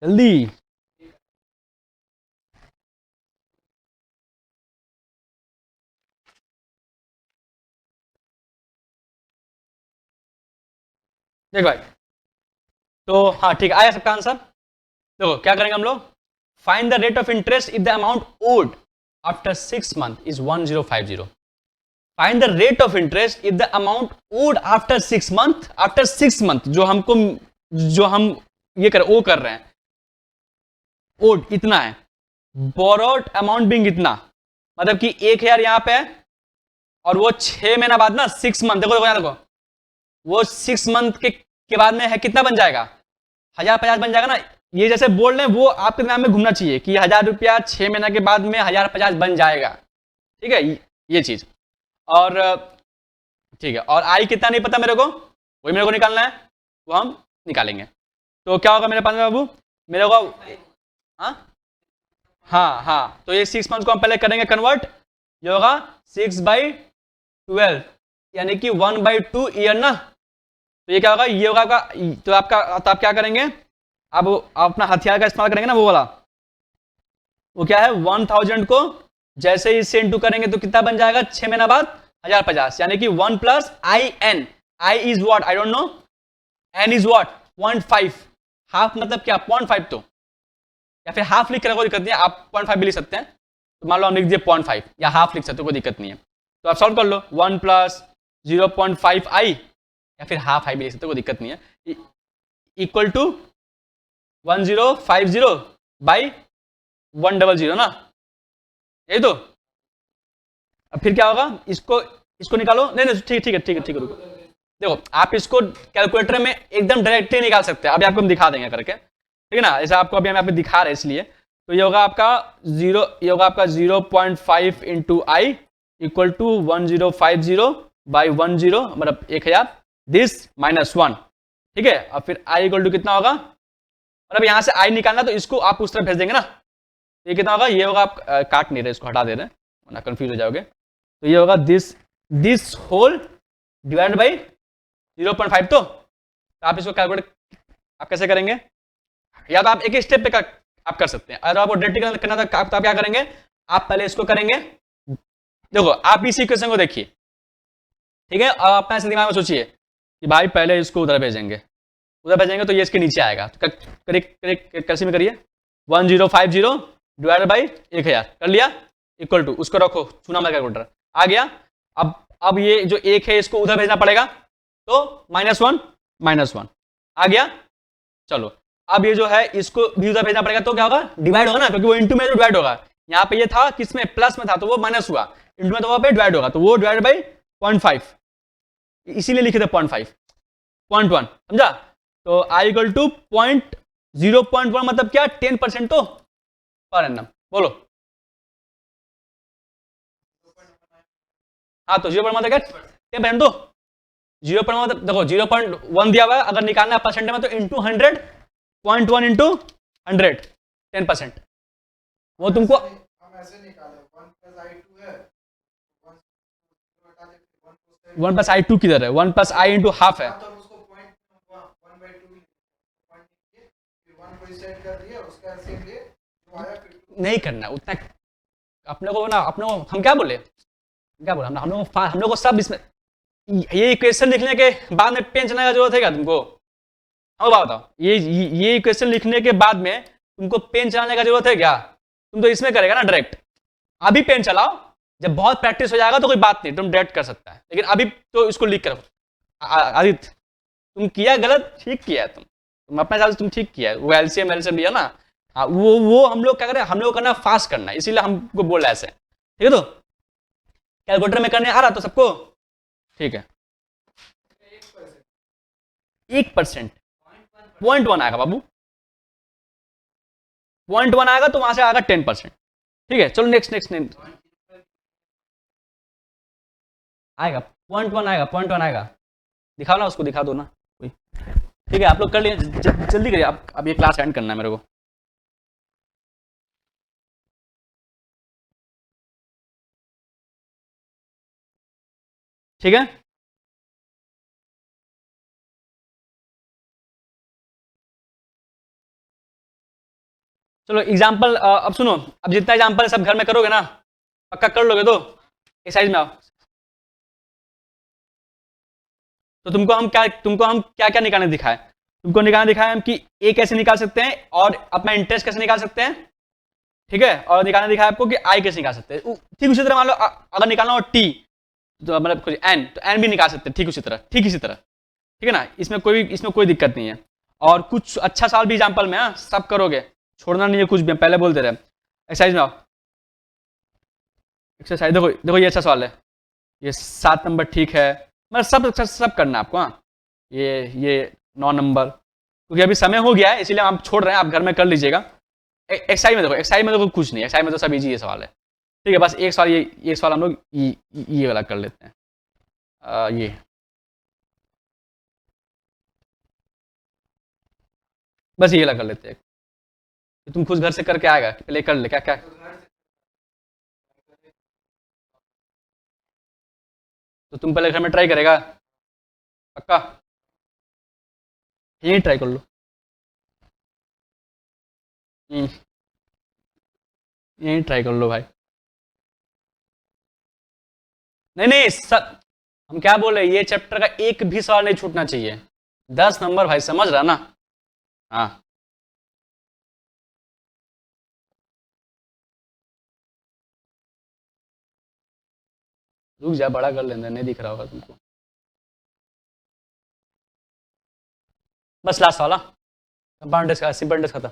जल्दी। देख भाई, तो हाँ ठीक है, आया सबका आंसर। देखो क्या करेंगे हम लोग, find the rate of interest if the amount owed after 6 month is 1050। Find the rate of interest if the amount owed after 6 month, after 6 month जो हमको, जो हम ये वो कर रहे हैं, ओड इतना है, बोरोड अमाउंट बिंग इतना, मतलब कि 1,000 यहां पे है, और वो 6 महीना बाद ना 6 मंथ, देखो देखो देखो, वो 6 मंथ के बाद में है कितना बन जाएगा, 1,050 बन जाएगा ना। ये जैसे बोल रहे हैं वो आपके दिमाग में घूमना चाहिए कि 1,000 रुपया 6 महीना के बाद में 1,050 बन जाएगा। ठीक है, ये चीज। और ठीक है, और आई कितना नहीं पता मेरे को, वही मेरे को निकालना है, वो हम निकालेंगे। तो क्या होगा मेरे पास में बाबू, मेरे को, हाँ हाँ हाँ, तो ये 6 मंथ को हम पहले करेंगे कन्वर्ट, ये होगा 6/12, यानी कि 1/2 ईयर ना। तो ये क्या होगा, ये होगा आपका, तो आपका, तो आप क्या करेंगे, अब आप अपना हथियार का इस्तेमाल करेंगे ना, वो वाला, वो क्या है, 1000 को जैसे ही इससे इंटू करेंगे तो कितना बन जाएगा, 6 महीना बाद 1,050, यानी कि 1 plus I n, I is what I don't know, n is what 0.5, half मतलब क्या 0.5, तो या फिर हाफ लिख कर कोई दिक्कत नहीं है, आप 0.5 भी लिख सकते हैं, तो मान लो हम लिख दिए 0.5 या हाफ लिख सकते हो, कोई दिक्कत नहीं है। तो आप सॉल्व कर लो, 1 प्लस 0.5 आई, या फिर हाफ आई भी लिख सकते हो, कोई दिक्कत नहीं है, इक्वल टू 1050 बाई 100 ना, यही तो। अब फिर क्या होगा, इसको इसको निकालो, नहीं नहीं ठीक ठीक है ठीक है ठीक है, रुको, देखो आप इसको कैलकुलेटर में एकदम डायरेक्टली निकाल सकते हैं, अभी आपको हम दिखा देंगे करके, ठीक है ना, जैसे आपको अभी हम यहाँ पे दिखा रहे हैं इसलिए। तो ये होगा आपका ये होगा आपका 0.5 into I equal to 1050 by 10, मतलब 1,000, दिस -1, ठीक है। और फिर आई इक्वल टू कितना होगा, मतलब यहाँ से आई निकालना, तो इसको आप उस तरफ भेज देंगे ना, तो ये कितना होगा, ये होगा, आप काट नहीं रहे, इसको हटा दे रहे हैं वरना कंफ्यूज हो जाओगे। तो ये होगा दिस होल डिवाइड बाई 0.5, तो आप इसको कैलकुलेट आप कैसे करेंगे, या तो आप एक स्टेप पे आप कर सकते हैं, अगर आपको डायरेक्टली करना था तो आप क्या करेंगे, आप पहले इसको करेंगे, देखो आप इस इक्वेशन को देखिए, ठीक है, और अपना ऐसे दिमाग में सोचिए कि भाई पहले इसको उधर भेजेंगे, उधर भेजेंगे तो ये इसके नीचे आएगा, तो कैसे में करिए, 1050 डिवाइडेड बाई 1,000 कर लिया, इक्वल टू, उसको रखो चुना मैं कैलकुलेटर, आ गया। अब ये जो एक है इसको उधर भेजना पड़ेगा, तो -1 आ गया। चलो अब ये जो है इसको भी उधर भेजना पड़ेगा, तो क्या होगा, डिवाइड होगा ना, क्योंकि वो इंटू में डिवाइड होगा, यहाँ पे ये था किसमें, प्लस में था, तो वो माइनस हुआ, इंटू में तो वहां पे डिवाइड होगा, तो वो डिवाइड बाई 0.5, इसीलिए लिखे थे 0.5, 0.1, समझा। तो आई इक्वल टू 0.1 मतलब क्या, 10% तो पर एनम, बोलो। हाँ तो 0 मतलब क्या, 10% तो 0.1 मतलब देखो 0.1 दिया हुआ है, अगर निकालना है परसेंट में तो इंटू 100, 0.1 इंटू 100, 10%। वो तुमको हम ऐसे निकाले 1 + i2 है, 1 प्लस आई टू किधर है, 1 प्लस आई इंटू हाफ है। तो उसको पॉइंट 1/2 पॉइंट किए, फिर 1 को सेट कर दिए, उसका ऐसे लिए जो आया फिर नहीं करना उतना अपने को ना, अपने को हम क्या बोले, हम लोग को सब इसमें ये इक्वेशन लिखने के बाद में पेन चलाने का जरूरत है क्या तुमको? अब बताओ, ये इक्वेशन लिखने के बाद में तुमको पेन चलाने का जरूरत है क्या? तुम तो इसमें करेगा ना डायरेक्ट। अभी पेन चलाओ, जब बहुत प्रैक्टिस हो जाएगा तो कोई बात नहीं, तुम डायरेक्ट कर सकता है, लेकिन अभी तो इसको लिख कर रखो। आदित्य तुम किया गलत, ठीक किया है, तुम अपने हिसाब से तुम ठीक किया है, वो एलसीएम लिया ना। हाँ वो हम लोग क्या करें, हम लोग करना फास्ट करना है, इसीलिए हमको बोल रहा है ऐसे, ठीक है। तो कैलकुलेटर में करने आ रहा तो सबको ठीक है। 1%, 0.1 आएगा बाबू, 0.1 आएगा तो वहां से आएगा 10%। ठीक है, चलो नेक्स्ट आएगा 0.1 आएगा, 0.1 आएगा। दिखाओ ना उसको, दिखा दो ना कोई। ठीक है, आप लोग कर लिए, जल्दी करिए, आप अब ये क्लास एंड करना है मेरे को। ठीक है, चलो एग्जाम्पल अब सुनो। अब जितना एग्जाम्पल सब घर में करोगे ना, पक्का कर लोगे तो एक्सरसाइज में आओ। तो तुमको हम क्या क्या निकालने दिखाए, तुमको निकालने दिखाए हम कि ए कैसे निकाल सकते हैं और अपना इंटरेस्ट कैसे निकाल सकते हैं। ठीक है, और निकालने दिखाया आपको कि आई कैसे निकाल सकते हैं। ठीक उसी तरह मान लो अगर निकालना हो टी, तो मतलब कुछ एन, तो एन भी निकाल सकते हैं ठीक उसी तरह, ठीक इसी तरह। ठीक है ना, इसमें कोई दिक्कत नहीं है। और कुछ अच्छा सवाल भी एग्जाम्पल में सब करोगे, छोड़ना नहीं है कुछ भी, हम पहले बोलते रहे। एक्सरसाइज में आओ, एक्सरसाइज देखो देखो, ये अच्छा सवाल है, ये 7 नंबर ठीक है, मतलब सब करना है आपको। हाँ, ये 9 नंबर, क्योंकि अभी समय हो गया है इसीलिए हम छोड़ रहे हैं, आप घर में कर लीजिएगा। एक्सरसाइज में देखो कुछ नहीं, एक्सरसाइज में तो सब इजी ये सवाल है। ठीक है, बस एक सवाल ये सवाल हम लोग ये वाला कर लेते हैं। ये बस ये वाला कर लेते हैं, तुम खुद घर से करके आएगा, पहले कर ले क्या क्या। तो तुम पहले घर में ट्राई करेगा पक्का, यही ट्राई कर लो। यही ट्राई कर लो भाई। नहीं नहीं सब, हम क्या बोल रहे हैं, ये चैप्टर का एक भी सवाल नहीं छूटना चाहिए, 10 नंबर भाई, समझ रहा ना। हाँ, रुक जा, बड़ा कर लेंगे, नहीं दिख रहा होगा तुमको। बस लास्ट वाला, कंपाउंड टेस्ट का सिंपल टेस्ट खत्म।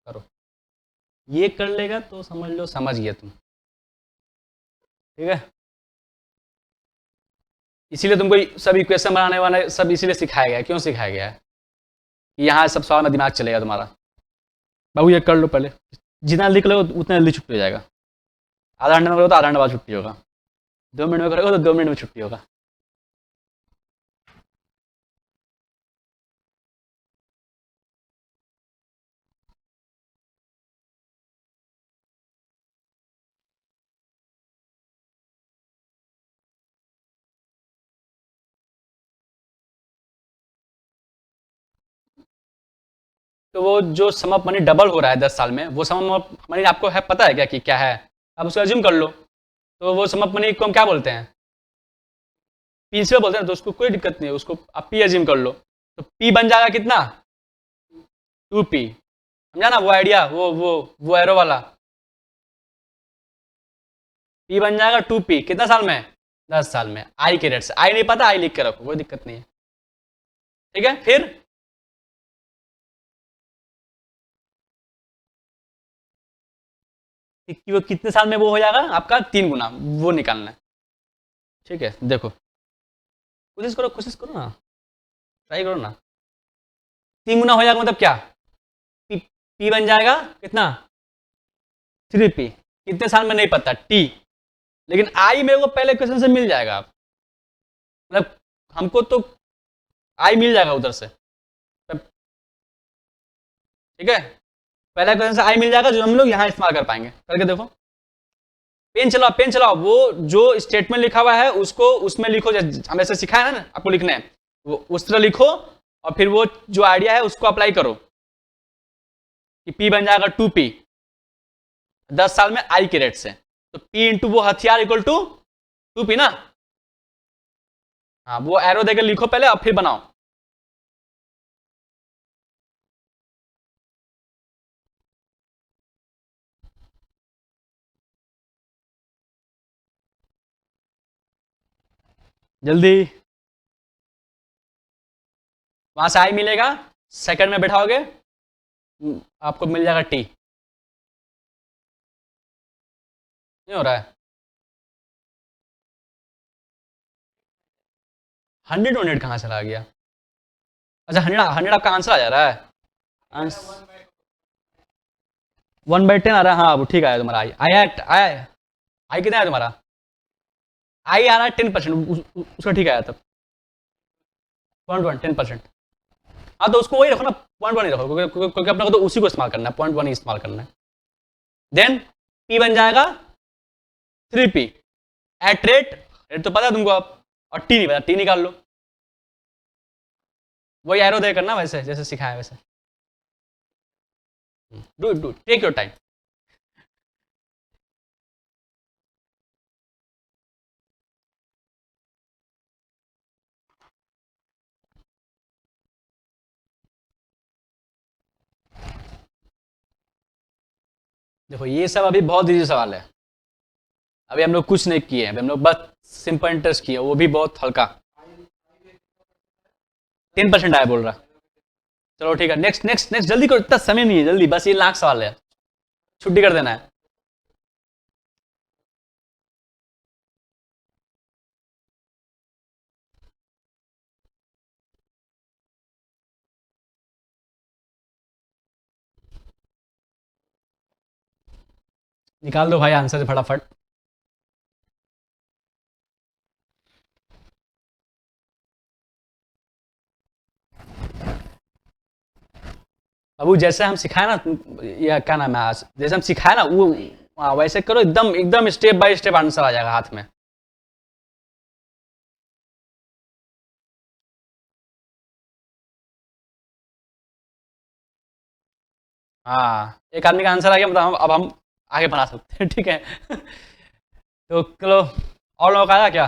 करो, ये कर लेगा तो समझ लो समझ गया तुम। ठीक है, इसीलिए तुमको सब इक्वेशन बनाने वाले सब इसीलिए सिखाया गया है। क्यों सिखाया गया है कि यहाँ सब सवाल में दिमाग चलेगा तुम्हारा। बाबू ये कर लो पहले, जितना लिख लो उतना जल्दी छुट्टी हो जाएगा। आधा घंटे में करो तो आधा घंटे बाद छुट्टी होगा, 2 मिनट में करोगे तो 2 मिनट में छुट्टी होगा। तो वो जो सम ऑफ मनी डबल हो रहा है 10 साल में, वो सम ऑफ मनी आपको है पता है क्या कि क्या है? आप उसको एज्यूम कर लो। तो वो सम ऑफ मनी को हम क्या बोलते हैं, पी से बोलते हैं, तो उसको कोई दिक्कत नहीं है, उसको आप पी एज्यूम कर लो। तो पी बन जाएगा कितना, 2p। समझा ना वो आइडिया, वो एरो वाला पी बन जाएगा 2p, कितना साल में, 10 साल में, आई के रेट से। आई नहीं पता, आई लिख के रखो, कोई दिक्कत नहीं है। ठीक है, फिर कि वो कितने साल में वो हो जाएगा आपका 3 गुना, वो निकालना है। ठीक है, देखो कोशिश करो ना, ट्राई करो ना। 3 गुना हो जाएगा मतलब क्या, P बन जाएगा कितना 3P, कितने साल में नहीं पता T, लेकिन I मेरे को पहले क्वेश्चन से मिल जाएगा, मतलब हमको तो I मिल जाएगा उधर से, ठीक है, पहला क्वेश्चन से I मिल जाएगा जो हम लोग यहाँ इस्तेमाल कर पाएंगे। करके देखो, पेन चलाओ, वो जो स्टेटमेंट लिखा हुआ है उसको उसमें लिखो, हम ऐसे सिखाया ना आपको लिखना है, वो उस तरह लिखो और फिर वो जो आइडिया है उसको अप्लाई करो कि P बन जाएगा 2P 10 साल में I के रेट से, तो P इंटू वो हथियार इक्वल टू 2P ना। हाँ, वो एरो देकर लिखो पहले और फिर बनाओ। जल्दी, वहां से I मिलेगा, सेकंड में बैठाओगे आपको मिल जाएगा T। नहीं हो रहा है 100 कहाँ चला गया, अच्छा 100 आपका आंसर आ जा रहा है, 1/10 आ रहा है, हाँ वो ठीक आया तुम्हारा, आई कितना आया तुम्हारा, आई आ रहा है 10%, उसका ठीक आया तब 0.1 10%। हाँ तो उसको वही रखो ना, 0.1 ही रखो, क्योंकि अपने को तो उसी को इस्तेमाल करना है, 0.1 ही इस्तेमाल करना है। देन P बन जाएगा 3P एट रेट तो पता है तुमको आप, और T नहीं पता, T निकाल लो, वही एरो दे करना वैसे जैसे सिखाया वैसे, डू टेक योर टाइम। देखो ये सब अभी बहुत इजी सवाल है, अभी हम लोग कुछ नहीं किए हैं, अभी हम लोग बस सिंपल इंटरेस्ट किए, वो भी बहुत हल्का, 10% आया बोल रहा। चलो ठीक है, नेक्स्ट नेक्स्ट नेक्स्ट, जल्दी करो, इतना समय नहीं है, जल्दी, बस ये लाख सवाल है, छुट्टी कर देना है। निकाल दो भाई आंसर से फटाफट। अबू जैसे हम सिखाए ना, या क्या नाम है आज, जैसे हम सिखाए ना वो वैसे करो, एकदम एकदम स्टेप बाय स्टेप आंसर आ जाएगा हाथ में। हाँ, एक आदमी का आंसर आ गया, मतलब अब हम आगे बढ़ा सकते हैं, ठीक है। तो चलो, और लोगों का आया क्या,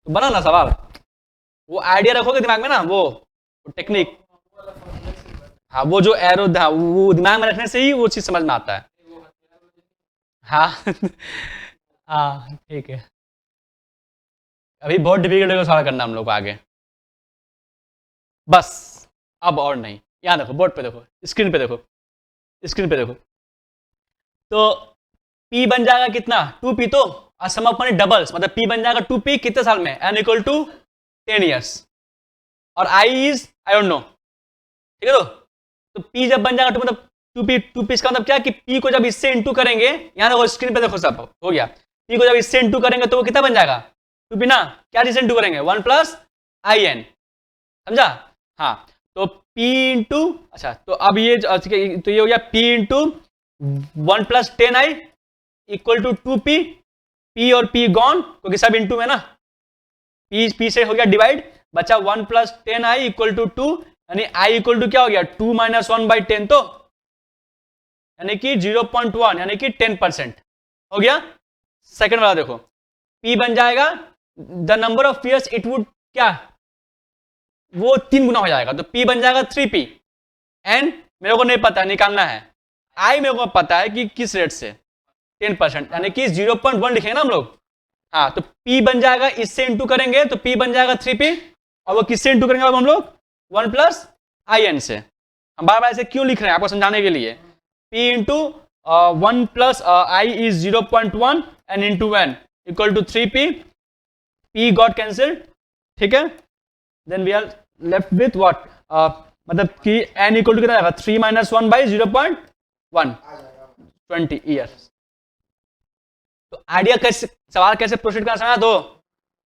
तो बना ना सवाल, वो आइडिया रखोगे दिमाग में ना, वो टेक्निक, हाँ वो जो एरो था वो दिमाग में रखने से ही वो चीज समझ में आता है। हाँ हाँ ठीक है, अभी बहुत डिफिकल्ट होगा सवाल करना हम लोग को आगे, बस अब और नहीं। यहाँ देखो, बोर्ड पे देखो, स्क्रीन पे देखो, स्क्रीन पे देखो, तो P बन जाएगा कितना 2P, तो सम ऑफ मनी डबल्स, मतलब P बन जाएगा 2P कितने साल में, n इक्वल टू 10 ईयर्स, और I is I don't no, ठीक है। तो P जब बन जाएगा तो मतलब 2P इसका मतलब क्या कि P को जब इससे इंटू करेंगे, यहाँ देखो स्क्रीन पे देखो, सब हो गया, P को जब इससे इंटू करेंगे तो वो कितना बन जाएगा 2P ना, क्या जिससे इंटू करेंगे 1 प्लस IN, समझा। हाँ तो P इंटू, अच्छा तो अब ये तो ये हो गया P into 1 plus 10I equal to 2P, P और P गॉन क्योंकि सब इंटू में ना, P से हो गया डिवाइड, बचा 1 प्लस 10I इक्वल टू 2, यानी I इक्वल टू क्या हो गया 2 माइनस 1/10, तो यानी कि 0.1 यानी कि 10% हो गया। सेकंड वाला देखो, P बन जाएगा the number of years it would क्या, वो 3 गुना हो जाएगा, तो P बन जाएगा 3P, एंड मेरे को नहीं पता निकालना है, I मेरे को पता है कि किस रेट से 10%, यानी कि 0.1 लिखेंगे ना हम लोग। हाँ तो P बन जाएगा, इससे इंटू करेंगे तो P बन जाएगा 3P, और वो किससे इंटू करेंगे अब हम लोग 1 प्लस IN से। हम बार बार ऐसे क्यों लिख रहे हैं आपको समझाने के लिए, P into 1 plus I is 0.1 and into 1 equal to 3P, P got cancel, ठीक है। Then we are left with what, मतलब कि n इक्वल टू कितना आएगा 3 - 1 by 0.1 20 ईयर्स। तो आइडिया कैसे, सवाल कैसे प्रोसीड करना समझा, तो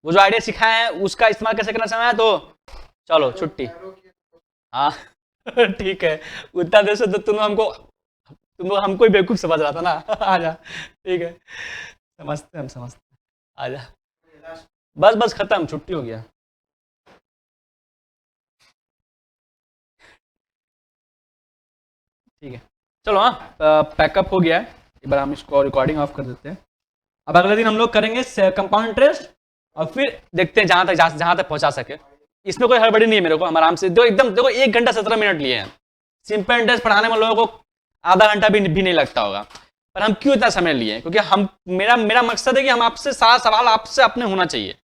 वो जो आइडिया सिखाए हैं उसका इस्तेमाल कैसे करना समझा, तो चलो छुट्टी। हाँ ठीक है, उतना देर से तो तुम हमको ही बेवकूफ समझ रहा था ना आजा ठीक है, समझते हम समझते, आजा बस बस खत्म, छुट्टी हो गया। ठीक है चलो, हाँ पैकअप हो गया है, एक बार हम इसको रिकॉर्डिंग ऑफ कर देते हैं। अब अगले दिन हम लोग करेंगे कंपाउंड इंटरेस्ट, और फिर देखते हैं जहां तक पहुंचा सके। इसमें कोई हड़बड़ी नहीं है मेरे को, हम आराम से देखो, एकदम देखो 1 घंटा 17 मिनट लिए हैं। सिंपल इंटरेस्ट पढ़ाने में लोगों को आधा घंटा भी नहीं लगता होगा, पर हम क्यों इतना समय लिए, क्योंकि हम मेरा मकसद है कि हम आपसे सारा सवाल आपसे अपने होना चाहिए।